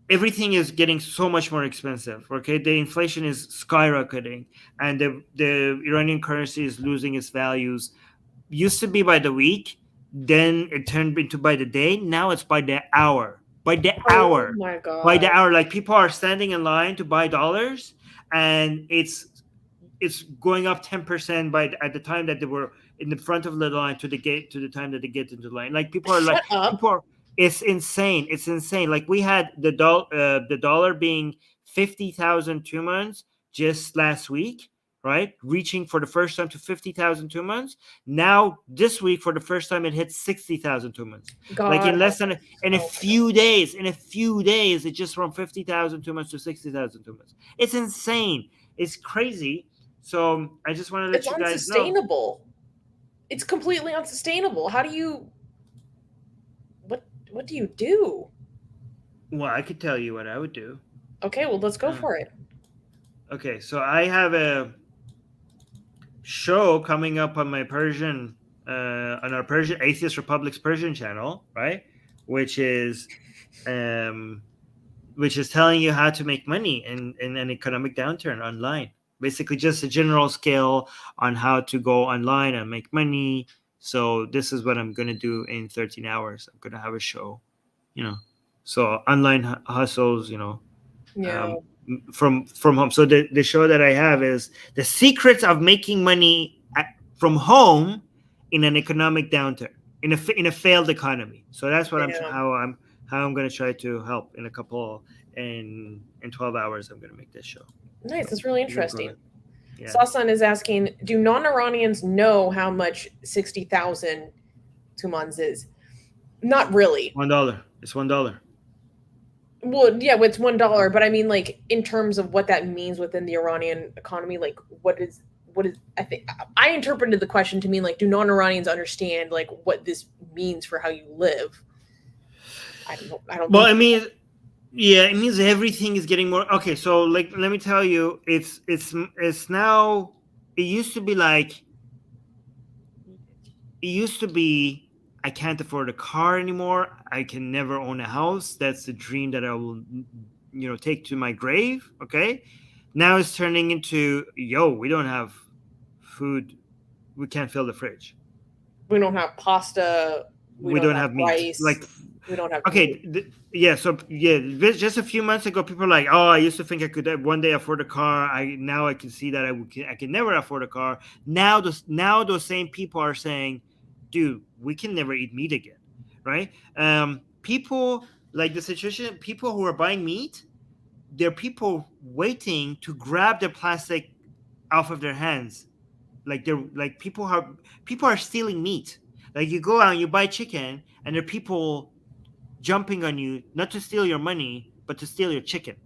everything is getting so much more expensive. Okay, the inflation is skyrocketing, and the Iranian currency is losing its values. Used to be by the week, then it turned into by the day. Now it's by the hour. By the Oh hour. my god. By the hour. Like people are standing in line to buy dollars, and it's going up 10% at the time that they were in the front of the line to the gate to the time that they get into the line. Like people are Shut up. people are it's insane. It's insane. Like we had the dollar being 50,000 2 months just last week, right? Reaching for the first time to 50,000 2 months. Now this week for the first time it hit 60,000 2 months. God, like in less than in a okay. few days, it just from 50,000 2 months to 60,000 2 months. It's insane. It's crazy. So I just want to let It's you guys know. unsustainable. It's completely unsustainable. How do you? What do you do? Well, I could tell you what I would do. Okay, well, let's go for it. Okay, so I have a show coming up on my Persian, on our Persian Atheist Republic's Persian channel, right? Which is telling you how to make money in an economic downturn online. Basically, just a general scale on how to go online and make money. So this is what I'm going to do in 13 hours. I'm going to have a show, so online hustles, Yeah. from home. So the show that I have is the secrets of making money from home in an economic downturn, in a failed economy. So that's what how I'm going to try to help in 12 hours. I'm going to make this show. Nice. That's really interesting. Yeah. Sasan is asking, do non-Iranians know how much 60,000 2 months is? Not really. $1. It's $1. Well, yeah, it's $1, but I mean, like, in terms of what that means within the Iranian economy, like, what is? I think I interpreted the question to mean, like, do non-Iranians understand, like, what this means for how you live? I don't. Well, I mean, yeah, it means everything is getting more. Okay, so like, let me tell you, it's now. It used to be I can't afford a car anymore. I can never own a house. That's the dream that I will, take to my grave. Okay. Now it's turning into, we don't have food. We can't fill the fridge. We don't have pasta. We don't have meat. Rice. Like, we don't have. Okay. So just a few months ago, people were like, oh, I used to think I could one day afford a car. Now I can see that I can never afford a car. Now those same people are saying, dude, we can never eat meat again, right? People like the situation. People who are buying meat, there are people waiting to grab the plastic off of their hands. People are stealing meat. Like you go out and you buy chicken, and there are people jumping on you not to steal your money, but to steal your chicken.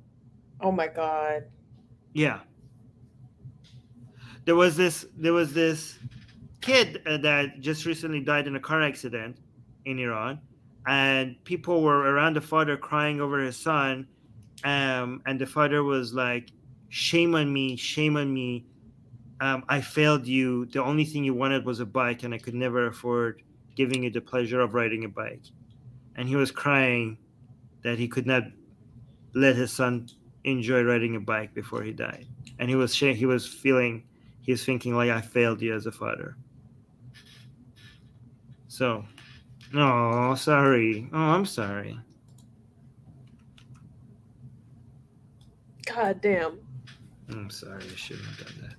Oh my god. Yeah. There was this kid that just recently died in a car accident in Iran, and people were around the father crying over his son, and the father was like, shame on me, I failed you. The only thing you wanted was a bike, and I could never afford giving you the pleasure of riding a bike. And he was crying that he could not let his son enjoy riding a bike before he died. And he was thinking like, I failed you as a father. So, no, sorry. Oh, I'm sorry. God damn. I'm sorry. I shouldn't have done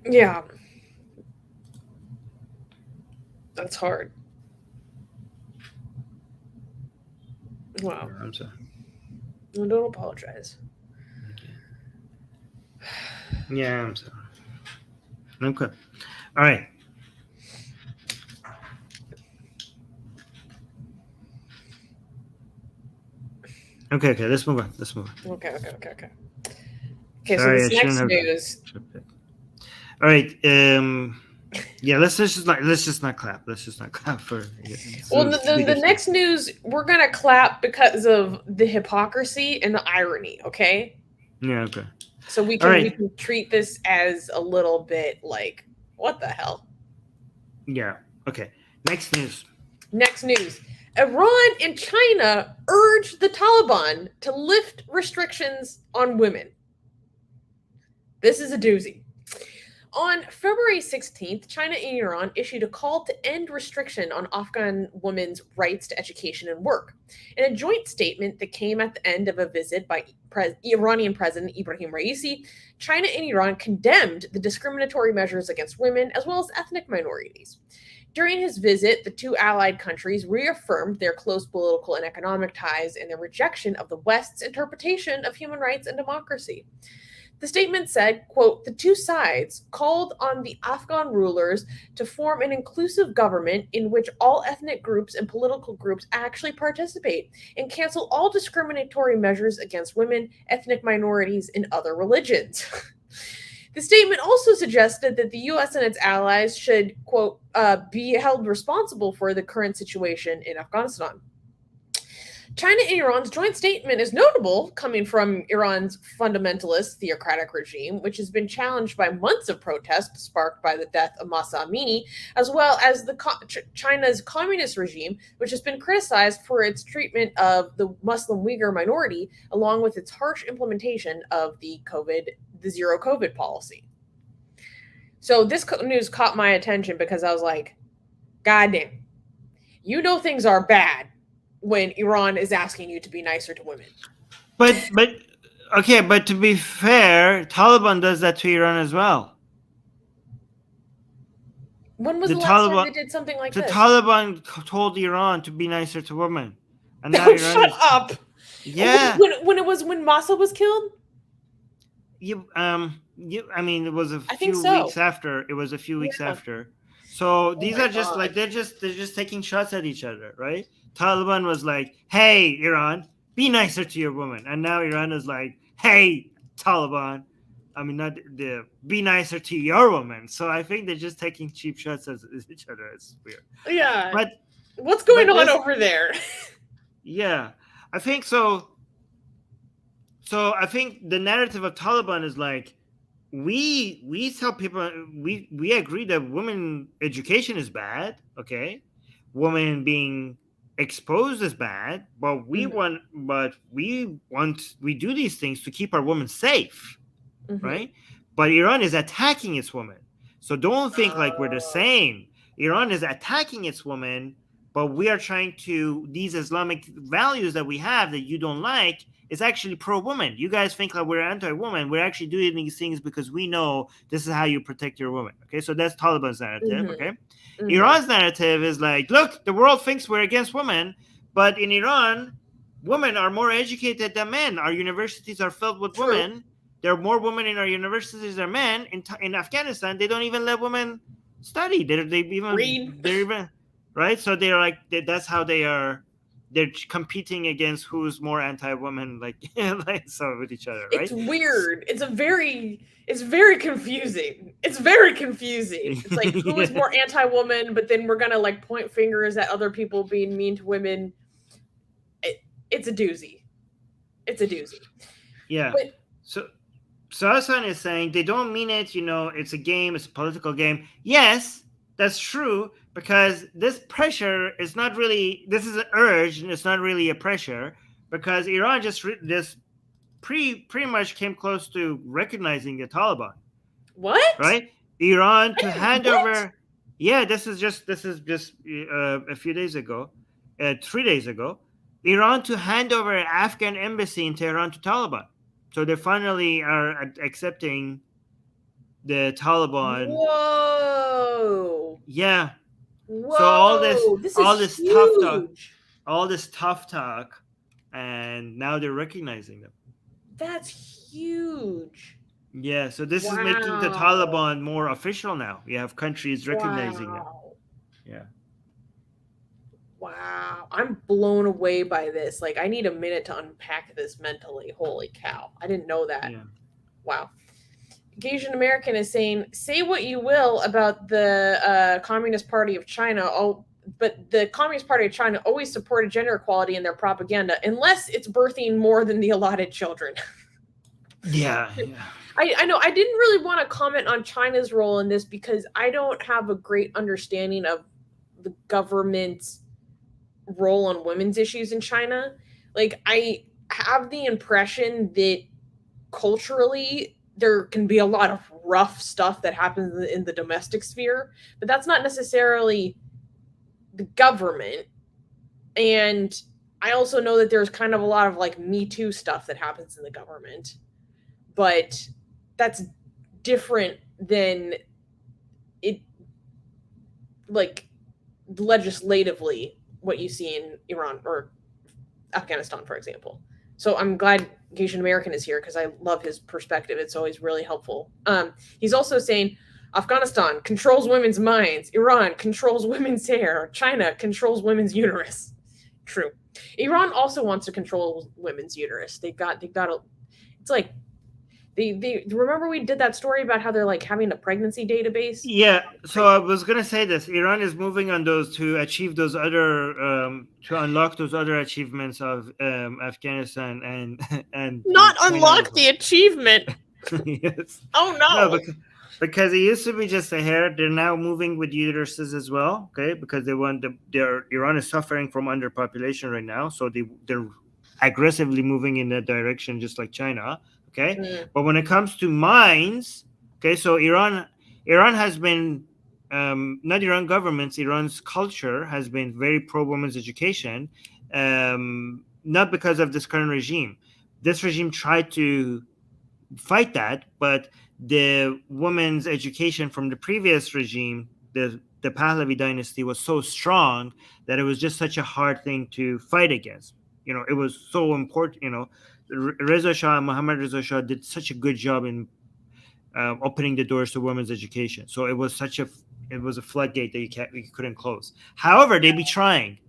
that. Yeah. That's hard. Wow. I'm sorry. Well, don't apologize. Yeah, I'm sorry. Okay. All right. Okay. Let's move on. Okay. Okay, so Sorry, I this shouldn't next have done. news. All right. Yeah. Let's just not clap. Let's just not clap for. Well, the next news, we're going to clap because of the hypocrisy and the irony, okay? Yeah. Okay. So we All can right. treat this as a little bit like, what the hell? Yeah. Okay. Next news. Iran and China urge the Taliban to lift restrictions on women. This is a doozy. On February 16th, China and Iran issued a call to end restriction on Afghan women's rights to education and work. In a joint statement that came at the end of a visit by Iranian President Ibrahim Raisi, China and Iran condemned the discriminatory measures against women as well as ethnic minorities. During his visit, the two allied countries reaffirmed their close political and economic ties and their rejection of the West's interpretation of human rights and democracy. The statement said, quote, the two sides called on the Afghan rulers to form an inclusive government in which all ethnic groups and political groups actually participate and cancel all discriminatory measures against women, ethnic minorities, and other religions. The statement also suggested that the U.S. and its allies should, quote, be held responsible for the current situation in Afghanistan. China and Iran's joint statement is notable, coming from Iran's fundamentalist theocratic regime, which has been challenged by months of protests sparked by the death of Mahsa Amini, as well as China's communist regime, which has been criticized for its treatment of the Muslim Uyghur minority, along with its harsh implementation of the zero COVID policy. So this news caught my attention because I was like, goddamn, you know things are bad when Iran is asking you to be nicer to women. But to be fair, Taliban does that to Iran as well. When was the last time they did something like this? The Taliban told Iran to be nicer to women. And now Iran shut up. Yeah. When Mahsa was killed? I mean, it was a few weeks after. It was a few weeks after. So these are just like they're just taking shots at each other, right? Taliban was like, "Hey, Iran, be nicer to your woman," and now Iran is like, "Hey, Taliban, be nicer to your woman." So I think they're just taking cheap shots at each other. It's weird. Yeah. But what's going on over there? Yeah, I think so. So I think the narrative of Taliban is like, we tell people we agree that women education is bad, okay? Women being exposed is bad, but we do these things to keep our women safe, right? But Iran is attacking its women. So don't think like we're the same. Iran is attacking its women, but we are trying to, these Islamic values that we have that you don't like, is actually pro-woman. You guys think like we're anti-woman. We're actually doing these things because we know this is how you protect your woman. Okay, so that's Taliban's narrative. Okay, Iran's narrative is like, look, the world thinks we're against women, but in Iran, women are more educated than men. Our universities are filled with women. There are more women in our universities than men. In Afghanistan, they don't even let women study. They even read. They're even right. So they're like that's how they are. They're competing against who's more anti-woman, like so with each other, right? It's weird. It's very confusing. It's very confusing. It's like who is more anti-woman, but then we're gonna like point fingers at other people being mean to women. It's a doozy. It's a doozy. Yeah. But, so Hassan is saying they don't mean it. It's a game. It's a political game. Yes, that's true. Because this pressure is not really, this is an urge, and it's not really a pressure, because Iran just pretty much came close to recognizing the Taliban. What? Right? Iran to hand over. Yeah, this is just a few days ago, 3 days ago. Iran to hand over an Afghan embassy in Tehran to Taliban. So they finally are accepting the Taliban. Whoa. Yeah. Whoa, so all this tough talk, and now they're recognizing them. That's huge. Yeah, so this is making the Wow. Taliban more official now. You have countries recognizing them. Wow. Yeah. Wow. I'm blown away by this. Like, I need a minute to unpack this mentally. Holy cow. I didn't know that. Yeah. Wow. Asian American is saying, say what you will about the Communist Party of China. Oh, but the Communist Party of China always supported gender equality in their propaganda, unless it's birthing more than the allotted children. Yeah. Yeah. I know I didn't really want to comment on China's role in this because I don't have a great understanding of the government's role on women's issues in China. Like, I have the impression that culturally there can be a lot of rough stuff that happens in the domestic sphere, but that's not necessarily the government. And I also know that there's kind of a lot of like Me Too stuff that happens in the government, but that's different than it, like, legislatively what you see in Iran or Afghanistan, for example. So I'm glad Asian American is here because I love his perspective. It's always really helpful. He's also saying Afghanistan controls women's minds, Iran controls women's hair, China controls women's uterus. True. Iran also wants to control women's uterus. They've got a, it's like they remember we did that story about how they're like having a pregnancy database. Yeah, so I was gonna say this. Iran is moving on those to achieve those other, to unlock those other achievements of Afghanistan and Not China unlock as the achievement. well. Yes. Oh No, no. because it used to be just the hair. They're now moving with uteruses as well. Okay, because they want Iran is suffering from underpopulation right now, so they're aggressively moving in that direction, just like China. Okay, but when it comes to minds, okay, so Iran has been, not Iran governments, Iran's culture has been very pro women's education, not because of this current regime. This regime tried to fight that, but the women's education from the previous regime, the Pahlavi dynasty, was so strong that it was just such a hard thing to fight against. It was so important. Reza Shah, Muhammad Reza Shah, did such a good job in opening the doors to women's education. So it was a floodgate that you couldn't close. However, they'd be trying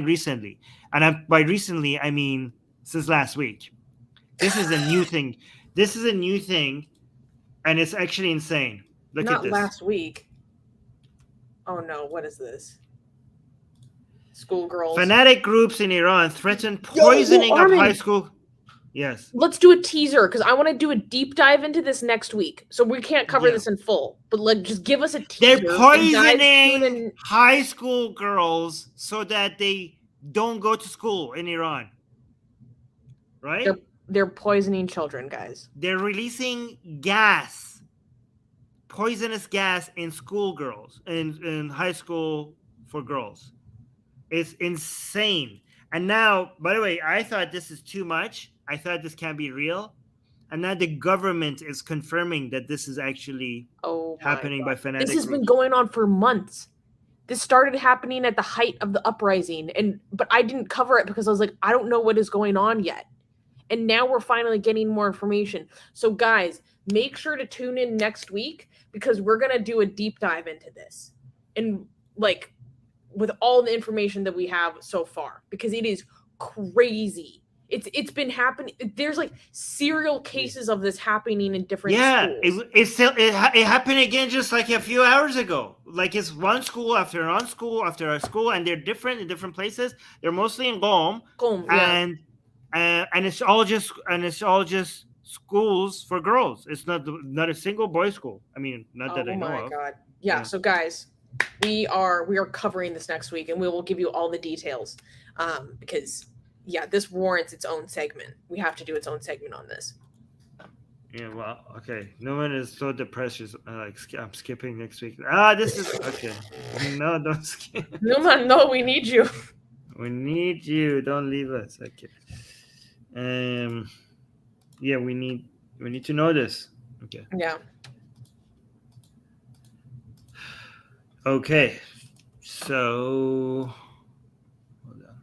recently, and by recently I mean since last week. This is a new thing. And it's actually insane. Look at this. Not last week. Oh no, what is this? Schoolgirls. Fanatic groups in Iran threaten poisoning of Armin, high school. Yes. let's do a teaser because I want to do a deep dive into this next week. So we can't cover this in full, but just give us a teaser. They're poisoning high school girls so that they don't go to school in Iran. Right? They're poisoning children, guys. They're releasing poisonous gas in schoolgirls, in high school for girls. It's insane. And now, by the way, I thought this is too much. I thought this can't be real. And now the government is confirming that this is actually happening by fanatic This has groups. been going on for months. This started happening at the height of the uprising, but I didn't cover it because I was like, I don't know what is going on yet. And now we're finally getting more information. So guys, make sure to tune in next week because we're going to do a deep dive into this. And with all the information that we have so far, because it is crazy. It's been happening. There's serial cases of this happening in different schools. It happened again just like a few hours ago. Like it's one school after a school, and they're different in different places. They're mostly in Qom, yeah. And it's all just schools for girls. It's not a single boys' school. I mean, not that I know of. Oh my god! Yeah. So guys, we are covering this next week, and we will give you all the details. Because this warrants its own segment. We have to do its own segment on this. Yeah. Well, okay. No one is so depressed. I'm skipping next week. This is okay. No, don't skip. No, man. No, we need you. We need you. Don't leave us. Okay. Yeah, we need to know this. Okay. Yeah. Okay. So hold on.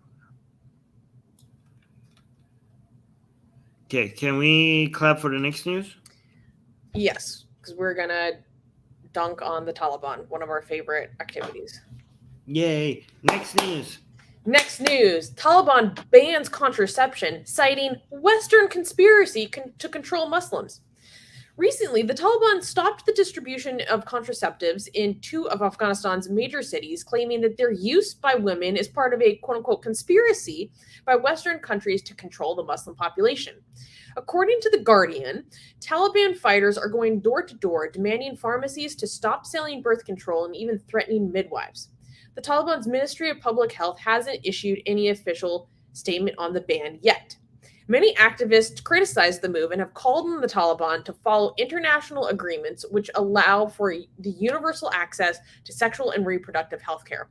Okay, can we clap for the next news? Yes, because we're gonna dunk on the Taliban, one of our favorite activities. Yay. Next news. Next news, Taliban bans contraception, citing Western conspiracy to control Muslims. Recently, the Taliban stopped the distribution of contraceptives in 2 of Afghanistan's major cities, claiming that their use by women is part of a quote-unquote conspiracy by Western countries to control the Muslim population. According to The Guardian, Taliban fighters are going door to door, demanding pharmacies to stop selling birth control and even threatening midwives. The Taliban's Ministry of Public Health hasn't issued any official statement on the ban yet. Many activists criticized the move and have called on the Taliban to follow international agreements which allow for the universal access to sexual and reproductive health care.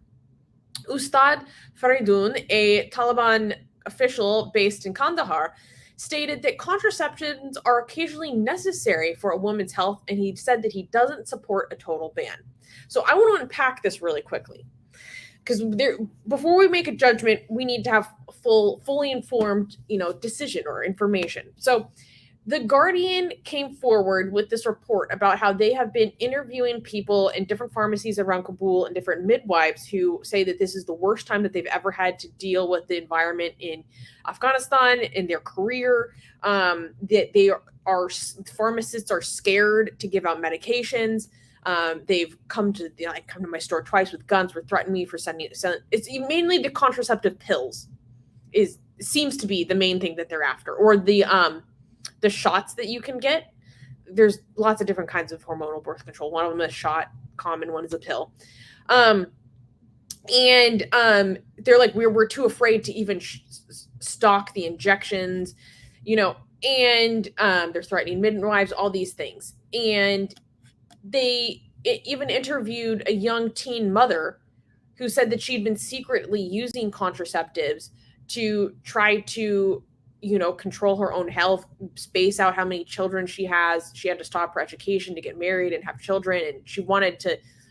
Ustad Faridun, a Taliban official based in Kandahar, stated that contraceptions are occasionally necessary for a woman's health, and he said that he doesn't support a total ban. So I want to unpack this really quickly, because before we make a judgment, we need to have fully informed, decision or information. So The Guardian came forward with this report about how they have been interviewing people in different pharmacies around Kabul and different midwives who say that this is the worst time that they've ever had to deal with the environment in Afghanistan in their career. That pharmacists are scared to give out medications. They've come to my store twice with guns, were threatening me for sending. It's mainly the contraceptive pills seems to be the main thing that they're after, or the shots that you can get. There's lots of different kinds of hormonal birth control. One of them is a shot, common one is a pill. They're like, we're too afraid to even stock the injections, and they're threatening midwives, all these things. And they even interviewed a young teen mother who said that she'd been secretly using contraceptives to try to, control her own health, space out how many children she has. She had to stop her education to get married and have children. And she wanted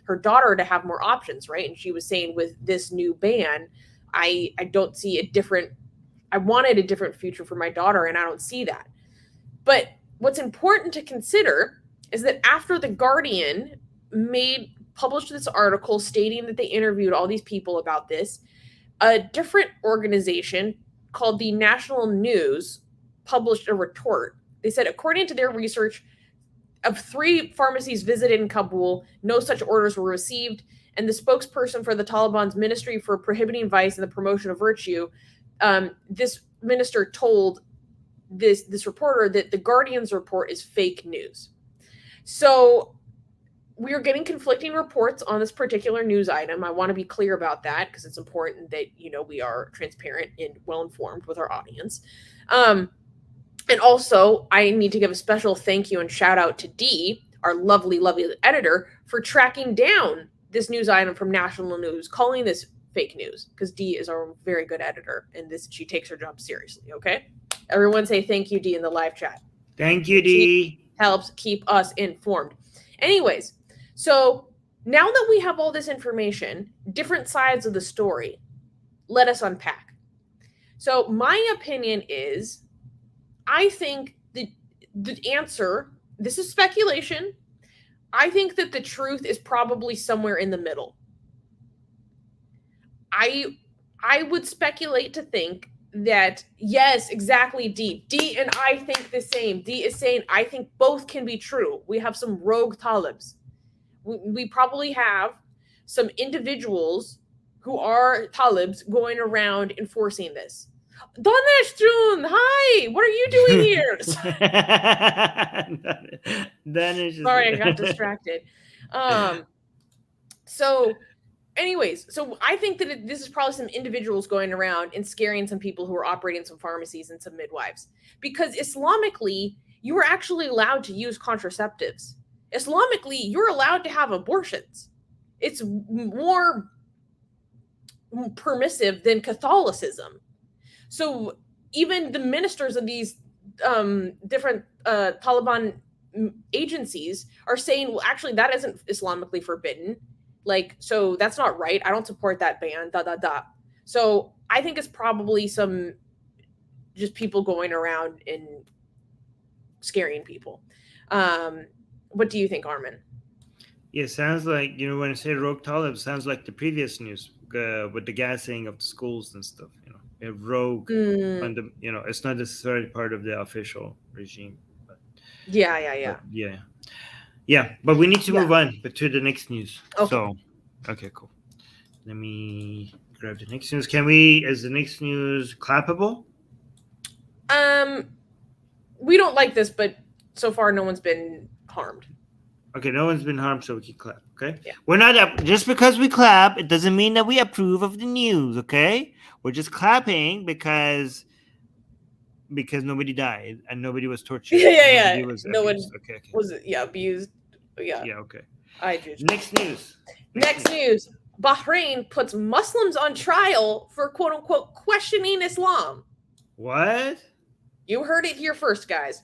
her daughter to have more options, right? And she was saying, with this new ban, I don't see I wanted a different future for my daughter, and I don't see that. But what's important to consider is that after The Guardian published this article stating that they interviewed all these people about this, a different organization called the National News published a report. They said, according to their research, of 3 pharmacies visited in Kabul, no such orders were received. And the spokesperson for the Taliban's Ministry for Prohibiting Vice and the Promotion of Virtue, this minister told this reporter that The Guardian's report is fake news. So we are getting conflicting reports on this particular news item. I want to be clear about that because it's important that, we are transparent and well-informed with our audience. And also, I need to give a special thank you and shout out to Dee, our lovely, lovely editor, for tracking down this news item from National News, calling this fake news, because Dee is our very good editor, and she takes her job seriously, okay? Everyone say thank you, Dee, in the live chat. Thank you, Dee. She helps keep us informed. Anyways, so now that we have all this information, different sides of the story, let us unpack. So my opinion is, I think the answer, this is speculation, I think that the truth is probably somewhere in the middle. I would speculate to think that, yes, exactly, Dee and I think the same. Dee is saying, I think both can be true. We have some rogue Talibs. We probably have some individuals who are Talibs going around enforcing this. Danesh June, hi, what are you doing here? Sorry, I got distracted. So I think that this is probably some individuals going around and scaring some people who are operating some pharmacies and some midwives. Because Islamically, you are actually allowed to use contraceptives. Islamically, you're allowed to have abortions. It's more permissive than Catholicism. So even the ministers of these different Taliban agencies are saying, well, actually, that isn't Islamically forbidden. So that's not right. I don't support that ban, So I think it's probably some just people going around and scaring people. What do you think, Armin? Yeah, sounds like, when I say rogue Talib, sounds like the previous news with the gassing of the schools and stuff. A rogue, Mm, it's not necessarily part of the official regime, but yeah, yeah, yeah. yeah, yeah. But we need to Yeah. move on, but to the next news. Okay. So, okay, cool. Let me grab the next news. Is the next news clappable? We don't like this, but so far no one's been harmed. Okay, no one's been harmed, so we can clap. Okay, Yeah. we're not just because we clap, it doesn't mean that we approve of the news. Okay, we're just clapping because nobody died and nobody was tortured. Yeah. Nobody was No one abused. Okay. was abused. Yeah. Yeah. Okay. I do. Next news. Next news. Bahrain puts Muslims on trial for quote unquote questioning Islam. What? You heard it here first, guys.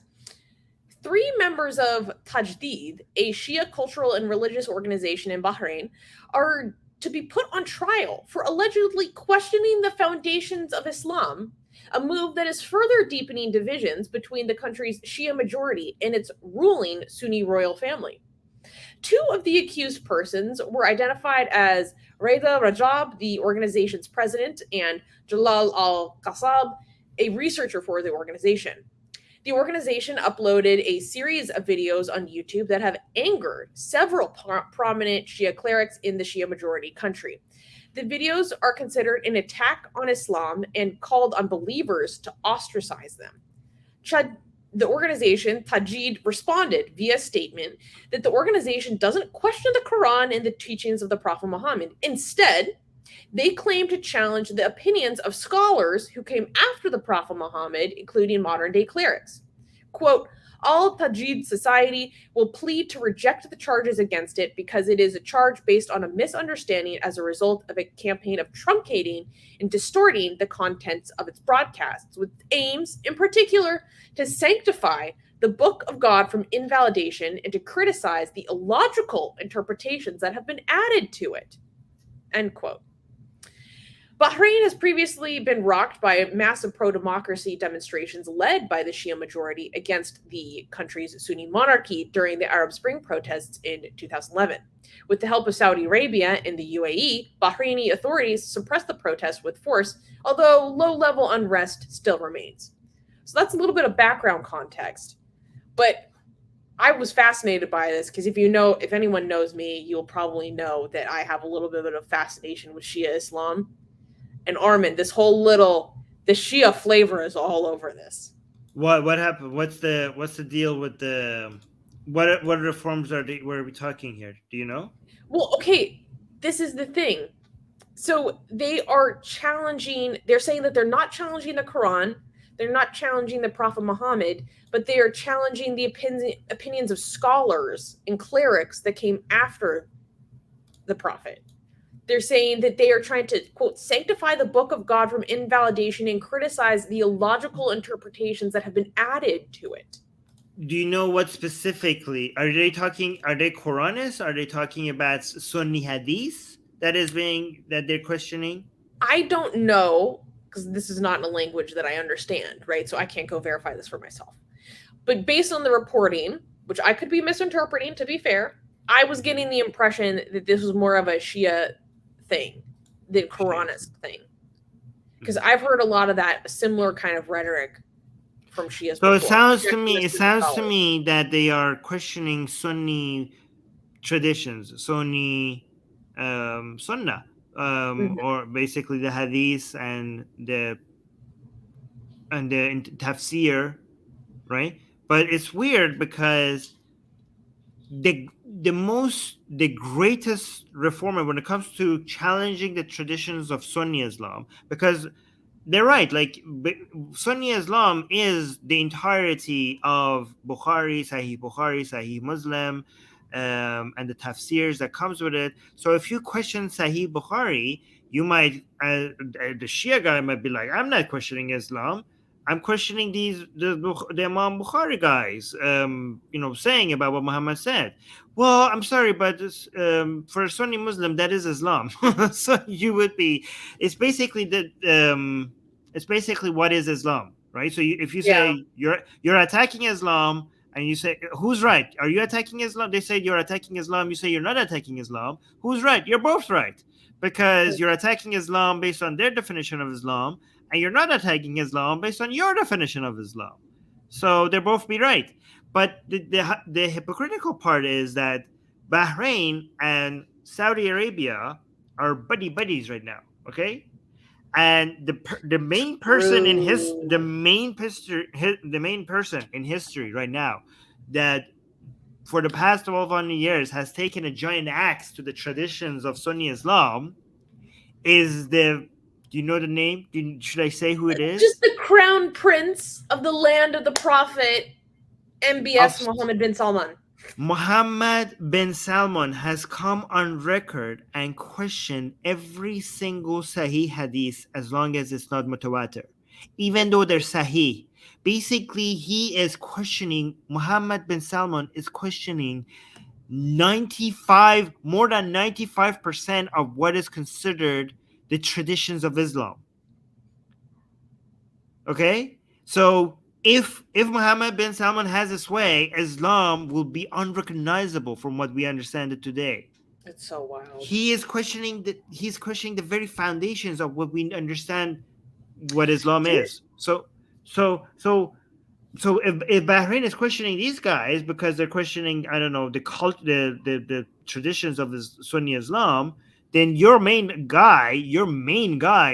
3 members of Tajdeed, a Shia cultural and religious organization in Bahrain, are to be put on trial for allegedly questioning the foundations of Islam, a move that is further deepening divisions between the country's Shia majority and its ruling Sunni royal family. 2 of the accused persons were identified as Reza Rajab, the organization's president, and Jalal al-Qassab, a researcher for the organization. The organization uploaded a series of videos on YouTube that have angered several prominent Shia clerics in the Shia majority country. The videos are considered an attack on Islam and called on believers to ostracize them. The organization, Tajid, responded via statement that the organization doesn't question the Quran and the teachings of the Prophet Muhammad. Instead, they claim to challenge the opinions of scholars who came after the Prophet Muhammad, including modern-day clerics. Quote, all Tajid society will plead to reject the charges against it because it is a charge based on a misunderstanding as a result of a campaign of truncating and distorting the contents of its broadcasts, with aims, in particular, to sanctify the Book of God from invalidation and to criticize the illogical interpretations that have been added to it. End quote. Bahrain has previously been rocked by massive pro-democracy demonstrations led by the Shia majority against the country's Sunni monarchy during the Arab Spring protests in 2011. With the help of Saudi Arabia and the UAE, Bahraini authorities suppressed the protests with force, although low-level unrest still remains. So that's a little bit of background context. But I was fascinated by this because if anyone knows me, you'll probably know that I have a little bit of a fascination with Shia Islam. And Armin, the Shia flavor is all over this. What happened? What's the deal with the what reforms were we talking here? Do you know? Well, okay, this is the thing. So they're saying that they're not challenging the Quran, they're not challenging the Prophet Muhammad, but they are challenging the opinions of scholars and clerics that came after the Prophet. They're saying that they are trying to, quote, sanctify the Book of God from invalidation and criticize the illogical interpretations that have been added to it. Do you know what specifically? Are they Quranists? Are they talking about Sunni Hadith that they're questioning? I don't know, because this is not in a language that I understand, right? So I can't go verify this for myself. But based on the reporting, which I could be misinterpreting, to be fair, I was getting the impression that this was more of a Shia thing than Quranist thing, because I've heard a lot of that similar kind of rhetoric from Shias. So it sounds to me that they are questioning Sunni traditions, Sunni Sunnah, or basically the Hadith and the tafsir, right? But it's weird because the greatest reformer when it comes to challenging the traditions of Sunni Islam, because they're right, like Sunni Islam is the entirety of Sahih Bukhari, Sahih Muslim, and the tafsirs that comes with it. So if you question Sahih Bukhari, you might, the Shia guy might be like, I'm not questioning Islam, I'm questioning the Imam Bukhari guys, saying about what Muhammad said. Well, I'm sorry, but for a Sunni Muslim, that is Islam. So you would be. It's basically what is Islam, right? So if you say you're attacking Islam, and you say, who's right? Are you attacking Islam? They say you're attacking Islam. You say you're not attacking Islam. Who's right? You're both right, because you're attacking Islam based on their definition of Islam, and you're not attacking Islam based on your definition of Islam. So they'll both be right. But the hypocritical part is that Bahrain and Saudi Arabia are buddies right now. Okay, and the main person in the main person in history right now that for the past 1,200 years has taken a giant axe to the traditions of Sunni Islam is the. Do you know the name? Should I say who it is? Just the crown prince of the land of the prophet, MBS Mohammed bin Salman. Mohammed bin Salman has come on record and questioned every single Sahih hadith as long as it's not mutawatir, even though they're Sahih. Basically, he is questioning, Mohammed bin Salman is questioning more than 95% of what is considered the traditions of Islam. Okay? So if Mohammed bin Salman has his way, Islam will be unrecognizable from what we understand it today. It's so wild. He's questioning the very foundations of what we understand what Islam is. So if Bahrain is questioning these guys because they're questioning, I don't know, the traditions of Sunni Islam, then your main guy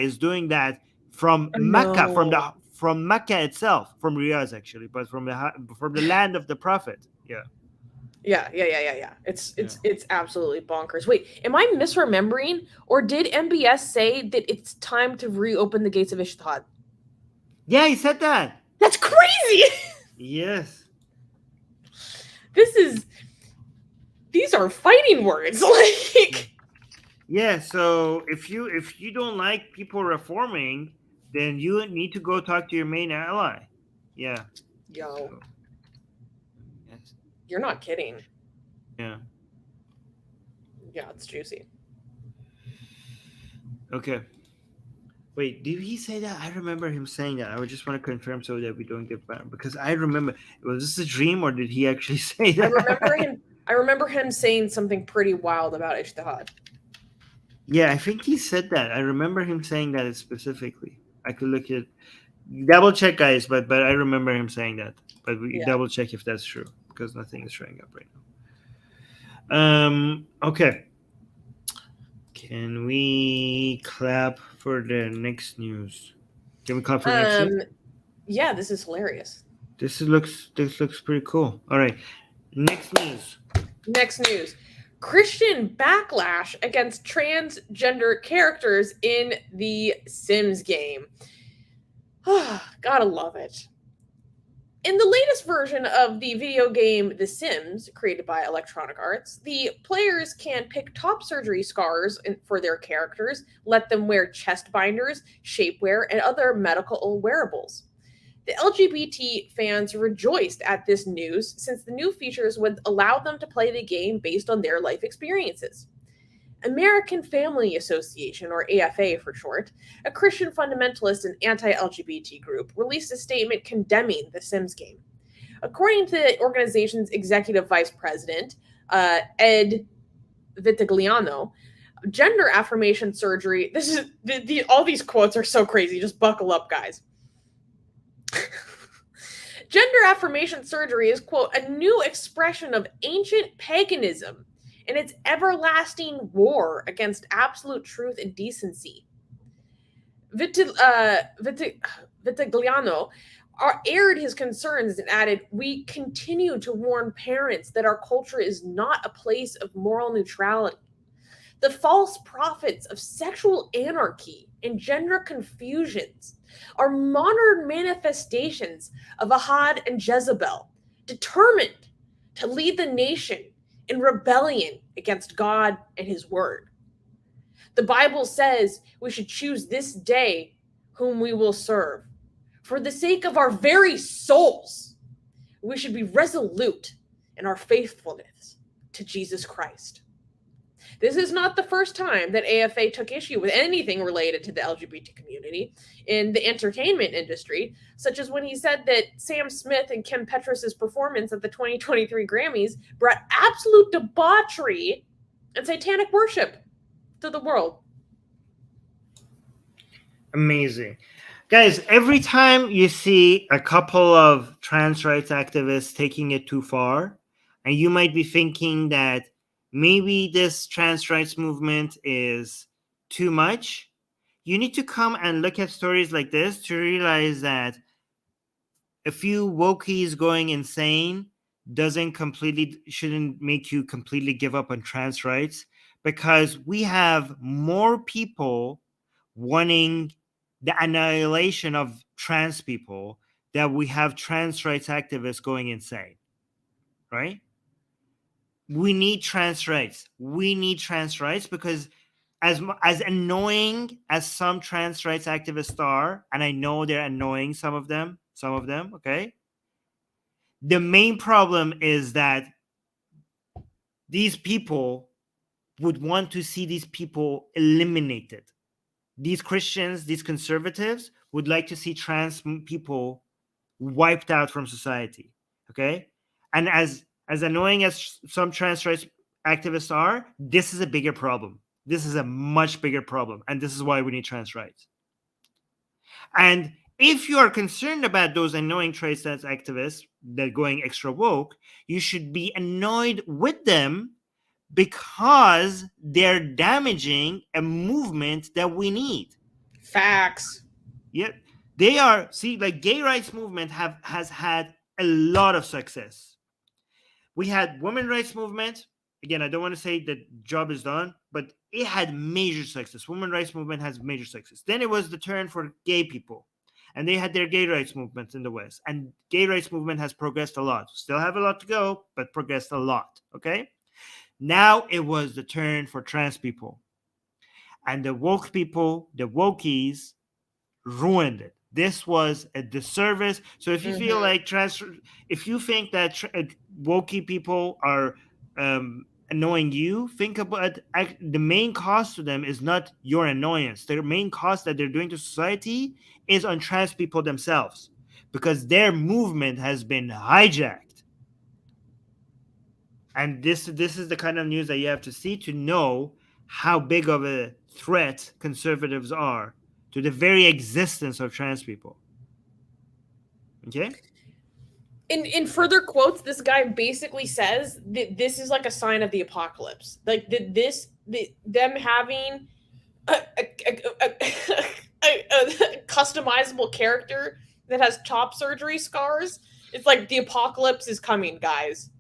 is doing that from Mecca, from Mecca itself, from Riyadh actually, but from the land of the Prophet. Yeah. It's absolutely bonkers. Wait, am I misremembering, or did MBS say that it's time to reopen the gates of Ijtihad? Yeah, he said that. That's crazy. Yes. These are fighting words. Like. Yeah, so if you don't like people reforming, then you need to go talk to your main ally. Yeah. Yo. So, yes. You're not kidding. Yeah. Yeah, it's juicy. Okay. Wait, did he say that? I remember him saying that. I just want to confirm so that we don't get banned, because I remember, was this a dream or did he actually say that? I remember him saying something pretty wild about Ijtihad. Yeah, I think he said that. I remember him saying that specifically. I could look at double check, guys, but I remember him saying that. But we double check if that's true, because nothing is showing up right now. Okay. Can we clap for the next news? Can we clap for the next news? Yeah, this is hilarious. This looks pretty cool. All right. Next news. Christian backlash against transgender characters in the Sims game. Gotta love it. In the latest version of the video game The Sims, created by Electronic Arts, the players can pick top surgery scars for their characters, let them wear chest binders, shapewear, and other medical wearables. The LGBT fans rejoiced at this news, since the new features would allow them to play the game based on their life experiences. American Family Association, or AFA for short, a Christian fundamentalist and anti-LGBT group, released a statement condemning the Sims game. According to the organization's executive vice president, Ed Vitigliano, gender affirmation surgery, this is all these quotes are so crazy, just buckle up, guys. Gender affirmation surgery is, quote, a new expression of ancient paganism and its everlasting war against absolute truth and decency. Vitigliano aired his concerns and added, "We continue to warn parents that our culture is not a place of moral neutrality. The false prophets of sexual anarchy and gender confusions are modern manifestations of Ahad and Jezebel, determined to lead the nation in rebellion against God and his word. The Bible says we should choose this day whom we will serve. For the sake of our very souls, we should be resolute in our faithfulness to Jesus Christ." This is not the first time that AFA took issue with anything related to the LGBT community in the entertainment industry, such as when he said that Sam Smith and Kim Petras' performance at the 2023 Grammys brought absolute debauchery and satanic worship to the world. Amazing. Guys, every time you see a couple of trans rights activists taking it too far, and you might be thinking that maybe this trans rights movement is too much, you need to come and look at stories like this to realize that a few wokies going insane shouldn't make you completely give up on trans rights, because we have more people wanting the annihilation of trans people that we have trans rights activists going insane, right? We need trans rights. We need trans rights because as annoying as some trans rights activists are, and I know they're annoying, some of them, okay? The main problem is that these people would want to see these people eliminated. These Christians, these conservatives would like to see trans people wiped out from society, okay? And as annoying as some trans rights activists are, this is a bigger problem. This is a much bigger problem, and this is why we need trans rights. And if you are concerned about those annoying trans activists that are going extra woke, you should be annoyed with them because they're damaging a movement that we need. Facts. Yeah, they are. See, like gay rights movement has had a lot of success. We had women's rights movement. Again, I don't want to say that job is done, but it had major success. Women's rights movement has major success. Then it was the turn for gay people, and they had their gay rights movement in the West. And gay rights movement has progressed a lot. Still have a lot to go, but progressed a lot. Okay. Now it was the turn for trans people. And the woke people, the wokies, ruined it. This was a disservice. So if you feel like if you think that wokey people are annoying you, think about the main cost to them is not your annoyance. The main cost that they're doing to society is on trans people themselves, because their movement has been hijacked. And this is the kind of news that you have to see to know how big of a threat conservatives are to the very existence of trans people. Okay? In further quotes, this guy basically says that this is like a sign of the apocalypse. Like them having a customizable character that has top surgery scars. It's like the apocalypse is coming, guys.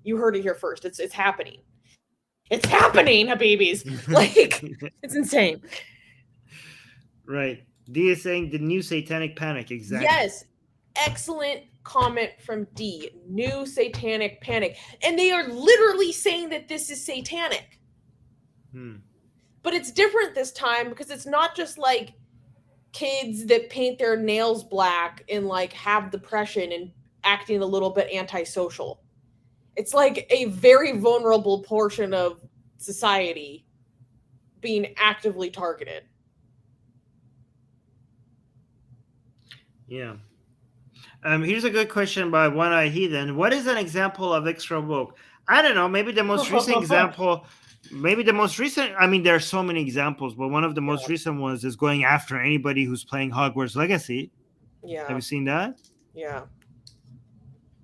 You heard it here first. It's happening. It's happening, Habibis. Like, it's insane. Right. D is saying the new satanic panic. Exactly. Yes. Excellent comment from D. New satanic panic. And they are literally saying that this is satanic. But it's different this time because it's not just like kids that paint their nails black and like have depression and acting a little bit antisocial. It's like a very vulnerable portion of society being actively targeted. Yeah. Here's a good question by One Eye Heathen. What is an example of extra woke? I don't know. Maybe the most recent example. I mean, there are so many examples, but one of the most recent ones is going after anybody who's playing Hogwarts Legacy. Yeah. Have you seen that? Yeah.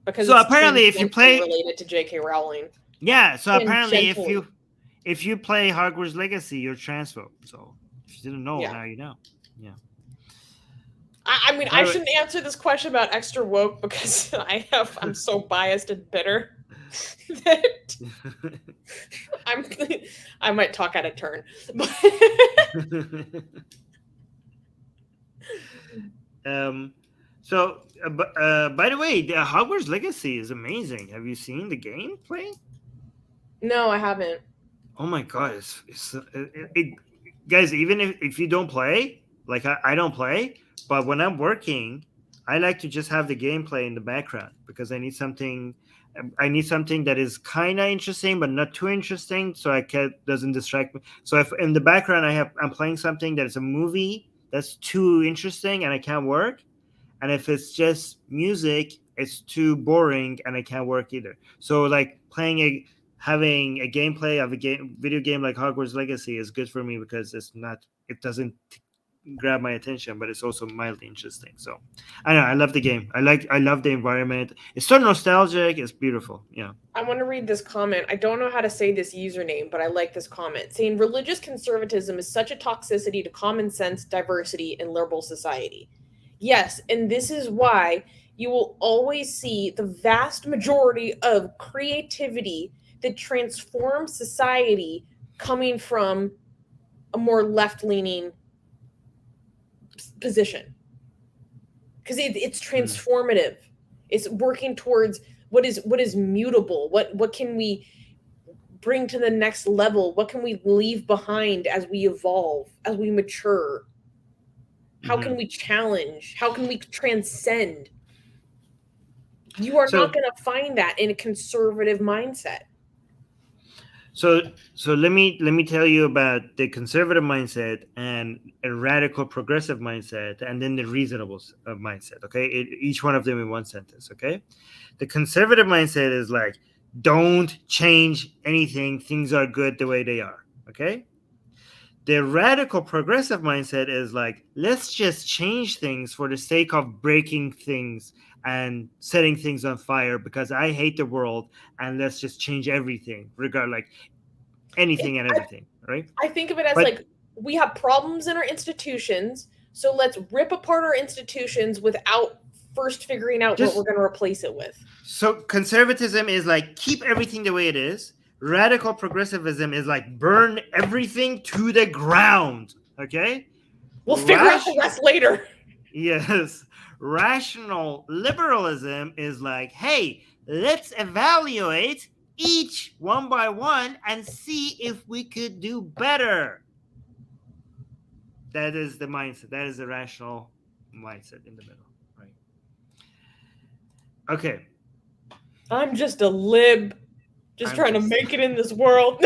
Because so apparently, if you play related to J.K. Rowling. Yeah. So apparently, if you play Hogwarts Legacy, you're transphobe. So if you didn't know, now you know. Yeah. I mean, I shouldn't answer this question about extra woke because I'm so biased and bitter that I might talk out of turn. So, by the way, the Hogwarts Legacy is amazing. Have you seen the gameplay? No, I haven't. Oh my god! Guys, even if you don't play, like I don't play, but when I'm working, I like to just have the gameplay in the background because I need something. I need something that is kind of interesting, but not too interesting, so doesn't distract me. So if in the background I'm playing something that is a movie that's too interesting and I can't work, and if it's just music, it's too boring and I can't work either. So like having a gameplay of video game like Hogwarts Legacy is good for me because it doesn't grab my attention, but it's also mildly interesting. So I know I love the game. I love the environment. It's so nostalgic. It's beautiful. Yeah. I want to read this comment. I don't know how to say this username, but I like this comment saying religious conservatism is such a toxicity to common sense, diversity, and liberal society. Yes, and this is why you will always see the vast majority of creativity that transforms society coming from a more left-leaning position. Because it's transformative. It's working towards what is mutable. What can we bring to the next level? What can we leave behind as we evolve, as we mature? How can we challenge? How can we transcend? You are not going to find that in a conservative mindset. So let me tell you about the conservative mindset and a radical progressive mindset, and then the reasonable mindset. Okay, each one of them in one sentence. Okay, the conservative mindset is like, don't change anything. Things are good the way they are. Okay. The radical progressive mindset is like, let's just change things for the sake of breaking things and setting things on fire because I hate the world, and let's just change everything, like anything and everything, right? I think of it as like, we have problems in our institutions, so let's rip apart our institutions without first figuring out what we're going to replace it with. So conservatism is like, keep everything the way it is. Radical progressivism is like, burn everything to the ground. Okay? We'll figure out the rest later. Yes. Rational liberalism is like, hey, let's evaluate each one by one and see if we could do better. That is the mindset. That is the rational mindset in the middle, right? Okay. I'm just a lib. Just trying to make it in this world.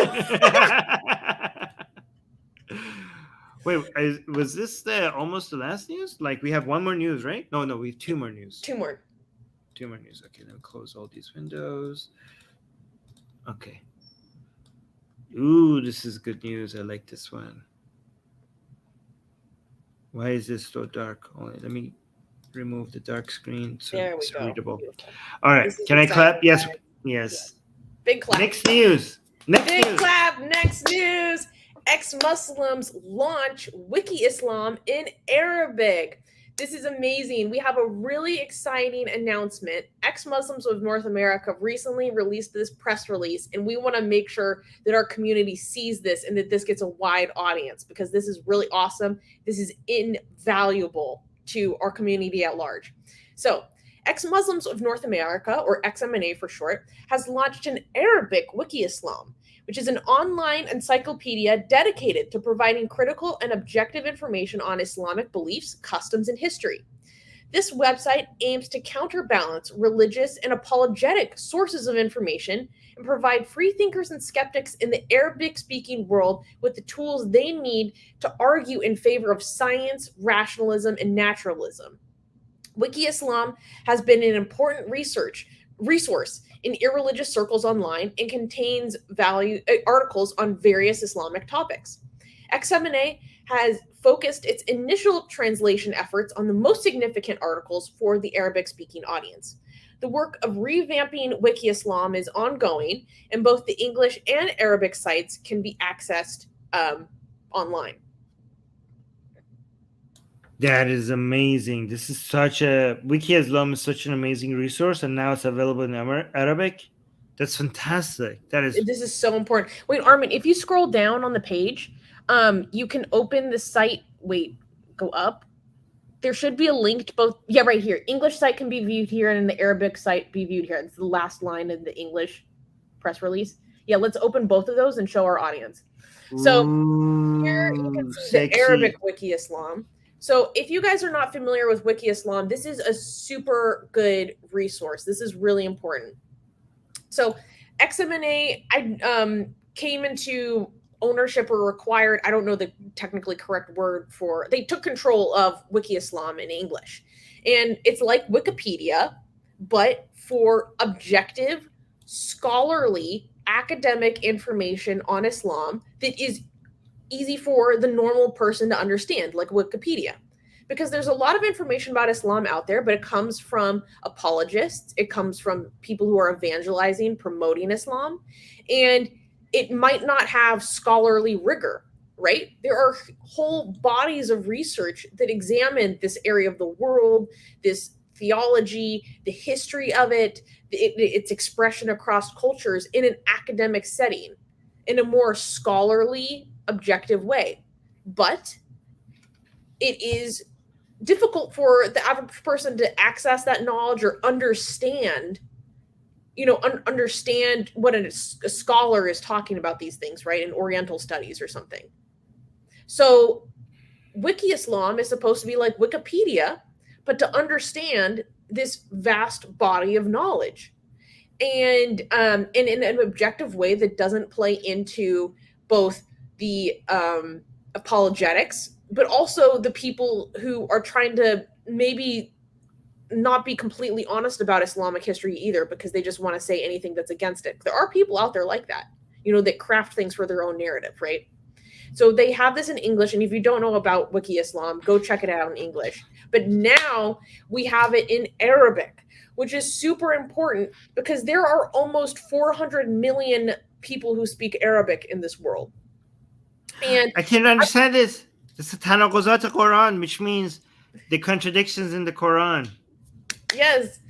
Wait, was this almost the last news? Like, we have one more news, right? No, we have two more news. Two more news. Okay, then close all these windows. Okay. Ooh, this is good news. I like this one. Why is this so dark? Let me remove the dark screen so it's readable. Beautiful. All right. Can I clap? Yes. Big clap. Next news. Clap. Next news. Ex-Muslims launch Wiki Islam in Arabic. This is amazing. We have a really exciting announcement. Ex-Muslims of North America recently released this press release, and we want to make sure that our community sees this and that this gets a wide audience because this is really awesome. This is invaluable to our community at large. So, Ex-Muslims of North America, or XMNA for short, has launched an Arabic Wiki Islam, which is an online encyclopedia dedicated to providing critical and objective information on Islamic beliefs, customs, and history. This website aims to counterbalance religious and apologetic sources of information and provide free thinkers and skeptics in the Arabic-speaking world with the tools they need to argue in favor of science, rationalism, and naturalism. Wiki Islam has been an important resource in irreligious circles online and contains articles on various Islamic topics. XMNA has focused its initial translation efforts on the most significant articles for the Arabic-speaking audience. The work of revamping Wiki Islam is ongoing, and both the English and Arabic sites can be accessed online. That is amazing. This is Wiki Islam is such an amazing resource, and now it's available in Arabic. That's fantastic. This is so important. Wait, Armin, if you scroll down on the page, you can open the site. Wait, go up. There should be a link to both. Yeah, right here. English site can be viewed here, and the Arabic site be viewed here. It's the last line in the English press release. Yeah, let's open both of those and show our audience. So here you can see the Arabic Wiki Islam. So if you guys are not familiar with Wiki Islam, this is a super good resource. This is really important. So XMNA, I came into ownership or required, I don't know the technically correct word for, they took control of Wiki Islam in English. And it's like Wikipedia, but for objective, scholarly, academic information on Islam that is easy for the normal person to understand, like Wikipedia. Because there's a lot of information about Islam out there, but it comes from apologists, it comes from people who are evangelizing, promoting Islam, and it might not have scholarly rigor, right? There are whole bodies of research that examine this area of the world, this theology, the history of it, its expression across cultures in an academic setting, in a more scholarly, objective way. But it is difficult for the average person to access that knowledge or understand, understand what a scholar is talking about these things, right? In Oriental studies or something. So Wiki Islam is supposed to be like Wikipedia, but to understand this vast body of knowledge, and in an objective way that doesn't play into both the apologetics, but also the people who are trying to maybe not be completely honest about Islamic history either, because they just want to say anything that's against it. There are people out there like that, that craft things for their own narrative, right? So they have this in English, and if you don't know about Wiki Islam, go check it out in English. But now we have it in Arabic, which is super important because there are almost 400 million people who speak Arabic in this world. And I can understand this. It's the Tanaquzat Quran, which means the contradictions in the Quran. Yes.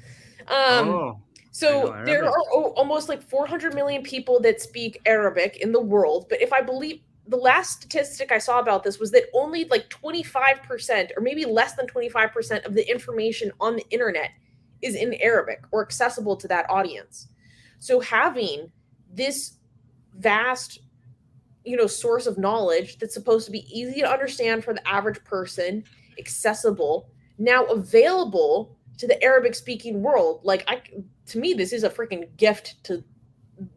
So there are almost like 400 million people that speak Arabic in the world. But if I believe the last statistic I saw about this was that only like 25% or maybe less than 25% of the information on the internet is in Arabic or accessible to that audience. So having this vast, source of knowledge that's supposed to be easy to understand for the average person, accessible, now available to the Arabic speaking world, to me, this is a freaking gift to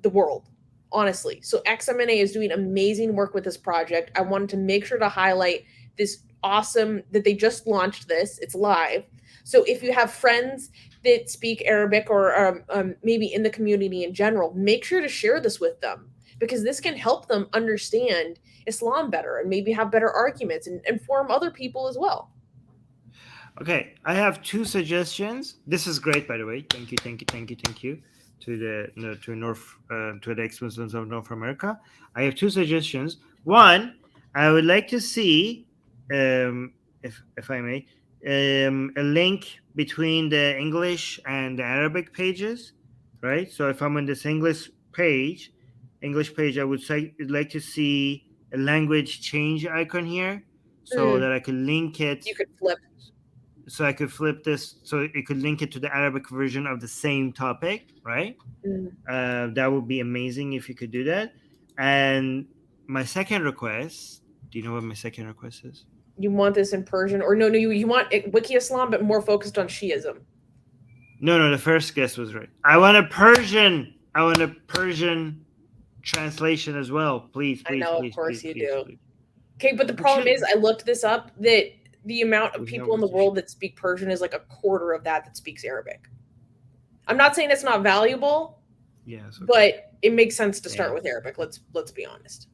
the world, honestly. So XMNA is doing amazing work with this project. I wanted to make sure to highlight this awesome that they just launched this. It's live. So if you have friends that speak Arabic or maybe in the community in general, make sure to share this with them, because this can help them understand Islam better and maybe have better arguments and inform other people as well. Okay, I have two suggestions. This is great, by the way. Thank you to the ex-Muslims of North America. I have two suggestions. One, I would like to see, if I may, a link between the English and the Arabic pages, right? So if I'm on this English page, I would like to see a language change icon here, so that I could link it. You could flip. So I could flip this, so it could link it to the Arabic version of the same topic, right? That would be amazing if you could do that. And my second request, do you know what my second request is? You want this in Persian, or no, you want Wiki Islam, but more focused on Shiism. No, the first guess was right. I want a Persian translation as well, please. I know, of course you do. Okay, but the problem is, I looked this up, that the amount of people in the world that speak Persian is like a quarter of that speaks Arabic. I'm not saying it's not valuable, yes, okay, but it makes sense to start with Arabic. Let's be honest.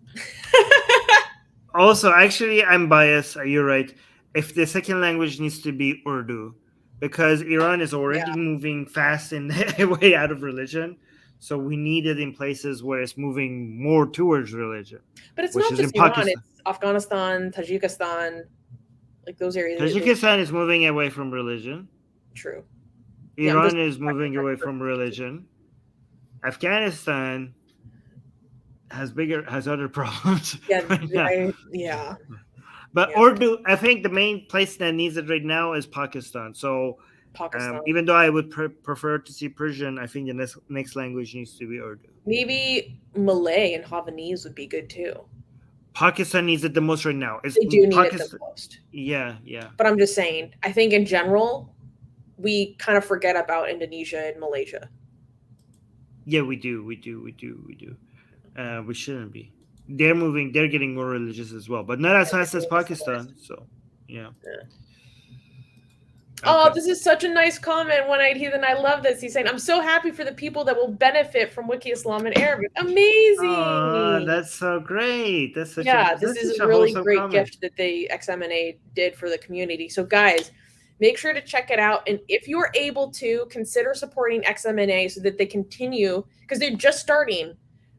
Also, actually, I'm biased. You're right. If the second language needs to be Urdu, because Iran is already moving fast in the way out of religion. So we need it in places where it's moving more towards religion. But it's not just Iran. It's Afghanistan, Tajikistan, like those areas. Tajikistan is moving away from religion. True. Iran is moving away from religion. Afghanistan has other problems. Yeah. But Urdu, I think the main place that needs it right now is Pakistan. So even though I would prefer to see Persian, I think the next language needs to be Urdu. Maybe Malay and Havanese would be good too. Pakistan needs it the most right now. They do need it the most. Yeah. But I'm just saying, I think in general, we kind of forget about Indonesia and Malaysia. Yeah, we do. We shouldn't be. They're moving. They're getting more religious as well, but not as fast as Pakistan. So, yeah. Oh, this is such a nice comment, One-Eyed Heathen. I love this. He's saying, I'm so happy for the people that will benefit from Wiki Islam in Arabic. Amazing. Oh, that's so great. That's such this is a really great gift that the XMNA did for the community. So, guys, make sure to check it out. And if you're able to, consider supporting XMNA so that they continue, because they're just starting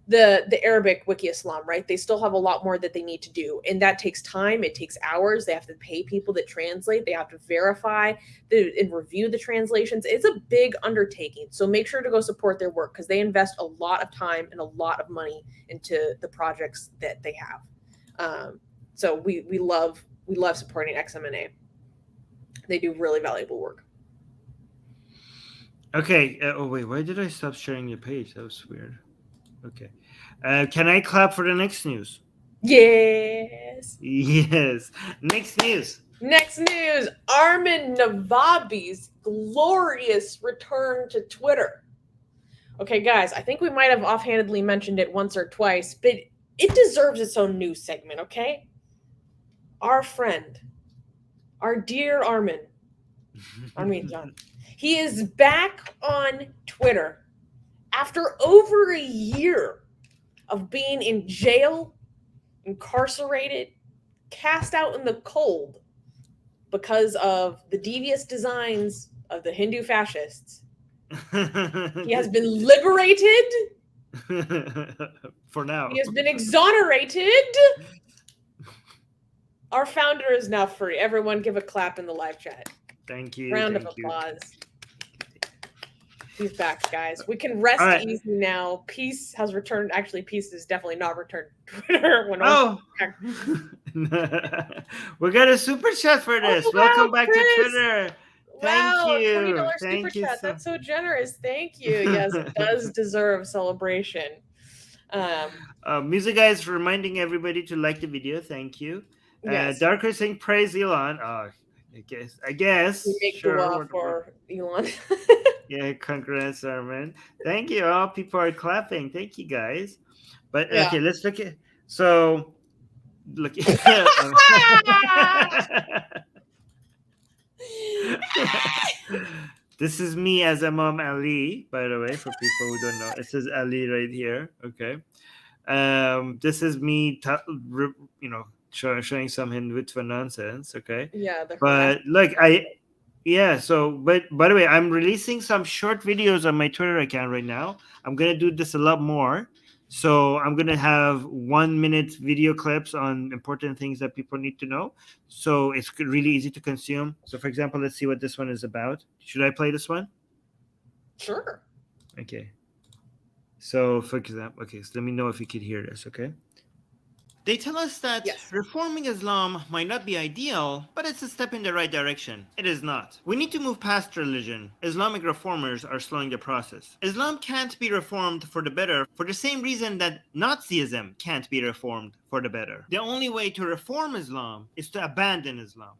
the Arabic Wiki Islam, right? They still have a lot more that they need to do. And that takes time. It takes hours. They have to pay people that translate. They have to verify and review the translations. It's a big undertaking. So make sure to go support their work because they invest a lot of time and a lot of money into the projects that they have. So we love supporting XMNA. They do really valuable work. Okay. Oh, wait. Why did I stop sharing your page? That was weird. Okay. Can I clap for the next news? Yes. Next news. Armin Navabi's glorious return to Twitter. Okay, guys, I think we might have offhandedly mentioned it once or twice, but it deserves its own news segment, okay? Our friend, our dear Armin John, he is back on Twitter after over a year of being in jail, incarcerated, cast out in the cold because of the devious designs of the Hindu fascists. He has been liberated. For now. He has been exonerated. Our founder is now free. Everyone give a clap in the live chat. Thank you. Round of applause. He's back, guys. We can rest easy now. Peace has returned. Actually, peace is definitely not returned to Twitter. We got a super chat for this. Welcome back to Twitter. Thank you. $20 super chat. That's so generous. Thank you. Yes, it does deserve celebration. Music guys reminding everybody to like the video. Thank you. Yes. Darker saying praise Elon. I guess. We make dua for Elon. Yeah, congrats, Armin. Thank you. All people are clapping. Thank you, guys. But okay, let's look at. So, look. This is me as Imam Ali, by the way, for people who don't know. It says Ali right here. Okay. This is me, showing some Hindutva nonsense. Okay. Yeah. But look, so, but by the way, I'm releasing some short videos on my Twitter account right now. I'm going to do this a lot more. So I'm going to have 1 minute video clips on important things that people need to know. So it's really easy to consume. So for example, let's see what this one is about. Should I play this one? Sure. Okay. So for example, so let me know if you could hear this, okay? They tell us that reforming Islam might not be ideal, but it's a step in the right direction. It is not. We need to move past religion. Islamic reformers are slowing the process. Islam can't be reformed for the better for the same reason that Nazism can't be reformed for the better. The only way to reform Islam is to abandon Islam.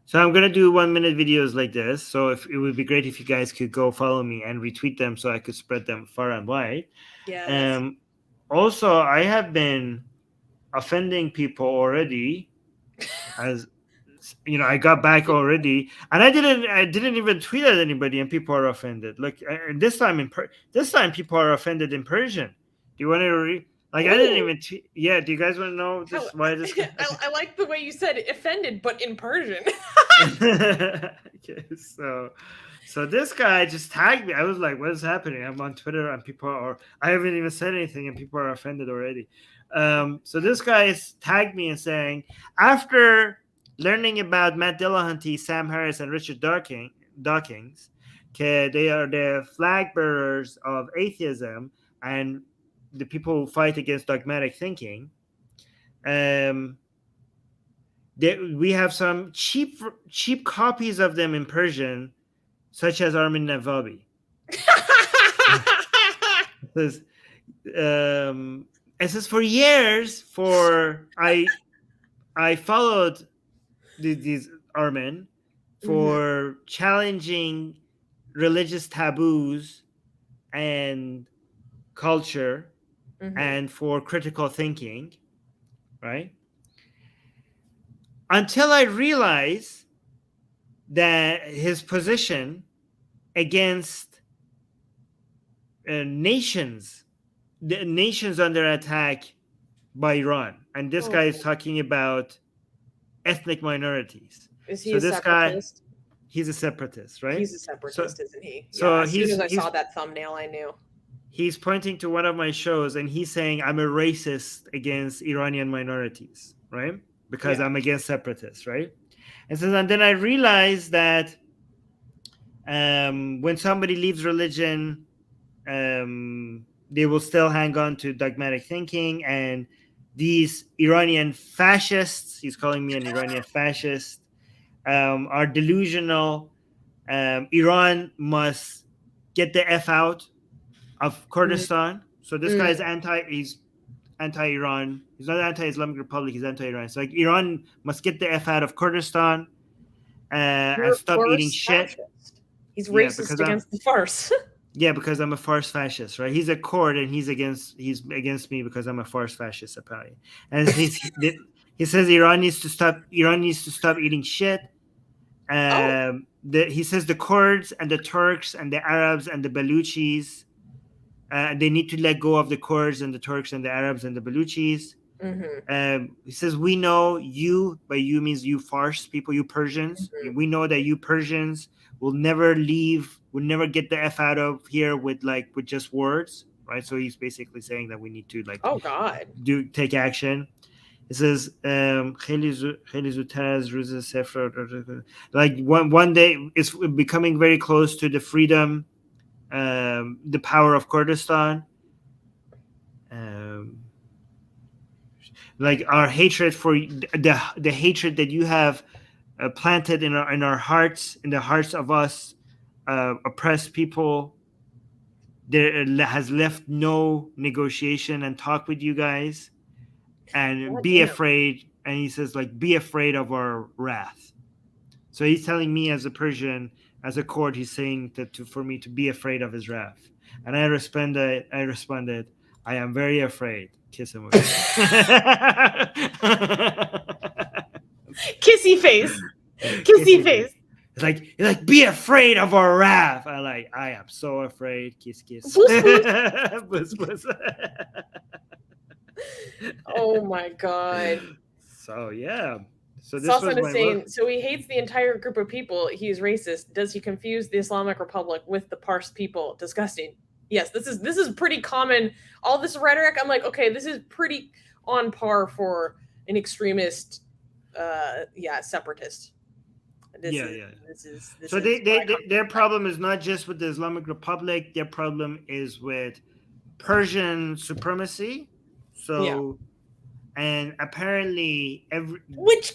So I'm going to do 1 minute videos like this. So it would be great if you guys could go follow me and retweet them so I could spread them far and wide. Yeah. Also, I have been offending people already, as I got back already, and I didn't even tweet at anybody, and people are offended. Look, this time people are offended in Persian. Do you want to read? Like, I didn't even tweet. Yeah, do you guys want to know why this? I like the way you said it, offended, but in Persian. Okay, so this guy just tagged me. I was like, what is happening? I'm on Twitter, and I haven't even said anything, and people are offended already. So this guy is tagged me and saying, after learning about Matt Dillahunty, Sam Harris, and Richard Dawkins, they are the flag bearers of atheism and the people who fight against dogmatic thinking. We have some cheap copies of them in Persian, such as Armin Navabi. it says for years, I followed these Armin for challenging religious taboos and culture and for critical thinking, right? Until I realized that his position against nations, the nations under attack by Iran, and this guy is talking about ethnic minorities. Is he So a this guy, separatist? he's a separatist, right? He's a separatist, isn't he? So yeah, as soon as I saw that thumbnail, I knew. He's pointing to one of my shows and he's saying I'm a racist against Iranian minorities, right? Because I'm against separatists, right? And so and then I realized that when somebody leaves religion, they will still hang on to dogmatic thinking, and these Iranian fascists, he's calling me an Iranian fascist, are delusional. Iran must get the F out of Kurdistan. So this guy is he's anti-Iran. He's not anti-Islamic Republic, he's anti-Iran. So like Iran must get the F out of Kurdistan and stop eating shit. Fascist. He's racist against the farce. Yeah, because I'm a farce fascist, right? He's a Kurd and he's against me because I'm a farce fascist, apparently. And he says Iran needs to stop eating shit. He says the Kurds and the Turks and the Arabs and the Baluchis, they need to let go of the Kurds and the Turks and the Arabs and the Baluchis. He says, we know you, by you means you Fars people, you Persians. We know that you Persians will never leave, will never get the F out of here with just words, right? So he's basically saying that we need to take action. It says like one day it's becoming very close to the freedom, the power of Kurdistan. Like our hatred for the hatred that you have planted in our hearts, in the hearts of us oppressed people, there has left no negotiation and talk with you guys, and be afraid. And he says be afraid of our wrath. So he's telling me as a Persian, as a Kurd, he's saying that for me to be afraid of his wrath. And I responded, I am very afraid. Kiss him. Kissy face. Kissy face. It's like be afraid of our wrath. I am so afraid. Kiss. Buzz, buzz. Oh my god. So yeah. So this Susanna is saying, so he hates the entire group of people. He's racist. Does he confuse the Islamic Republic with the Pars people? Disgusting. Yes, this is pretty common. All this rhetoric, I'm like, okay, this is pretty on par for an extremist, separatist. Their problem is not just with the Islamic Republic. Their problem is with Persian supremacy. So, and apparently it's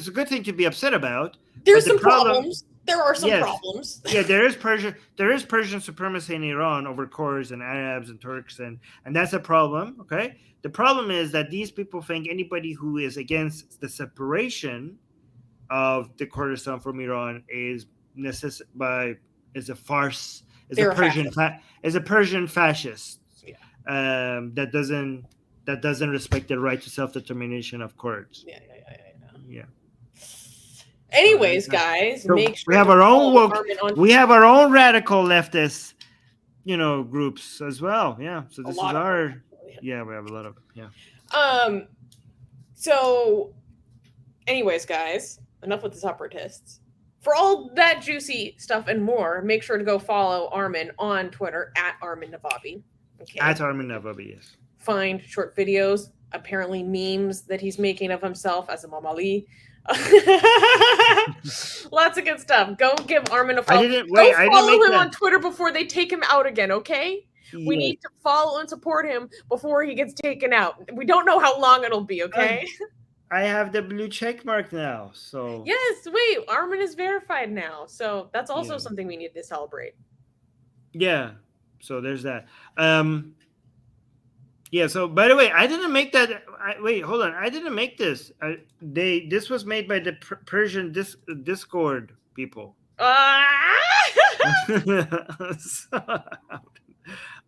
a good thing to be upset about. There's some problems. There are some problems. Yeah, there is Persian supremacy in Iran over Kurds and Arabs and Turks, and that's a problem. Okay, the problem is that these people think anybody who is against the separation of the Kurdistan from Iran is a farce, is a Persian fascist. That doesn't respect the right to self-determination of Kurds. Yeah. Anyways, guys, so make sure we have our own radical leftist, groups as well. Yeah. So this is our. Yeah, we have a lot of them. Yeah. So, anyways, guys, enough with the separatists. For all that juicy stuff and more, make sure to go follow Armin on Twitter at Armin Navabi. Okay. At Armin Navabi, yes. Find short videos, apparently memes that he's making of himself as a Mamali. Lots of good stuff. Go give Armin a follow. Follow him on Twitter before they take him out again, okay? Yeah. We need to follow and support him before he gets taken out. We don't know how long it'll be, okay? I have the blue check mark now, so... Yes, wait, Armin is verified now, so that's also something we need to celebrate. Yeah, so there's that. Yeah. So, by the way, I didn't make that. Wait, hold on. I didn't make this. This was made by the Persian Discord people. Ah! So,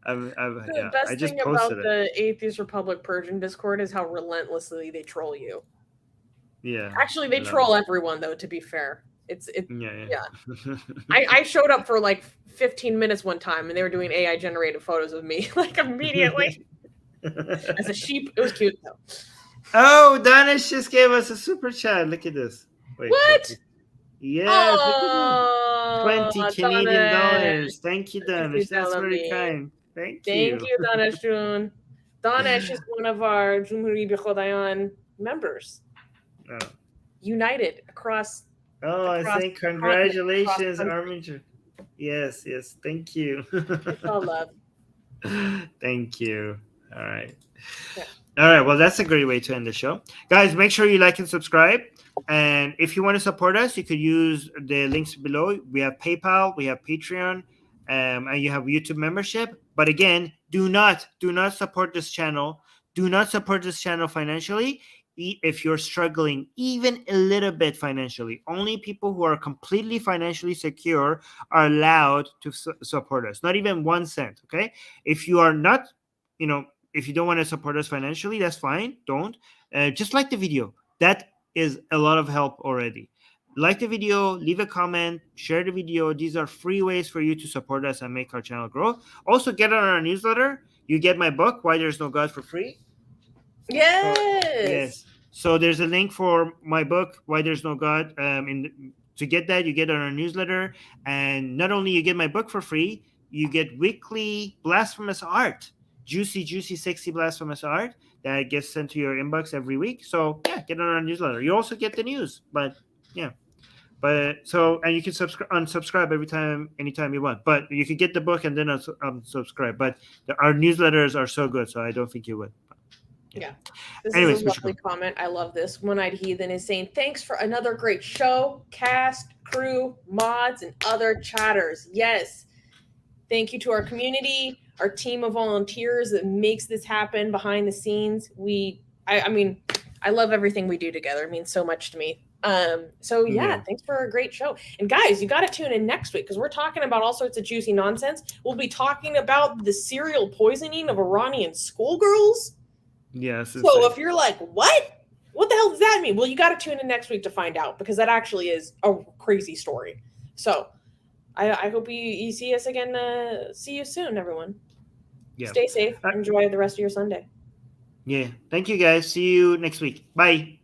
The yeah, I best just thing about posted it. the Atheist Republic Persian Discord is how relentlessly they troll you. Yeah. Actually, they I love troll it. everyone, though, to be fair. Yeah. Yeah. I showed up for like 15 minutes one time and they were doing AI generated photos of me like immediately as a sheep. It was cute though. Oh, Danish just gave us a super chat. Look at this. Wait. What? Yes, look at this. Oh, 20 Canadian Danish. dollars. Thank you, This Danish. is That's very Navabi. kind. Thank Thank you. you, Danish Jun. Danish is one of our Jumhuri Bikhodayan members. Oh, United across. I think congratulations, Armin. Yes. Thank you. It's all love. Thank you. All right. Yeah. All right. Well, that's a great way to end the show. Guys, make sure you like and subscribe. And if you want to support us, you could use the links below. We have PayPal, we have Patreon, and you have YouTube membership. But again, do not support this channel. Do not support this channel financially if you're struggling even a little bit financially. Only people who are completely financially secure are allowed to support us. Not even 1 cent. Okay. If you are not, if you don't want to support us financially, that's fine. Don't. Just like the video. That is a lot of help already. Like the video, leave a comment, share the video. These are free ways for you to support us and make our channel grow. Also, get on our newsletter. You get my book, Why There's No God for free. Yes. So there's a link for my book, Why There's No God. To get that, you get on our newsletter. And not only you get my book for free, you get weekly blasphemous art. Juicy, sexy blasphemous art that gets sent to your inbox every week. So yeah, get on our newsletter. You also get the news, and you can unsubscribe anytime you want. But you could get the book and then unsubscribe. But our newsletters are so good, so I don't think you would. Yeah. This Anyways, is a lovely comment. I love this. One-Eyed Heathen is saying, thanks for another great show, cast, crew, mods, and other chatters. Yes. Thank you to our community, our team of volunteers that makes this happen behind the scenes. I mean, I love everything we do together. It means so much to me. Thanks for a great show. And guys, you got to tune in next week because we're talking about all sorts of juicy nonsense. We'll be talking about the serial poisoning of Iranian schoolgirls. Yes. So if you're like, what the hell does that mean? Well, you got to tune in next week to find out because that actually is a crazy story. So I hope you see us again. See you soon, everyone. Yeah. Stay safe. Enjoy the rest of your Sunday. Yeah. Thank you, guys. See you next week. Bye.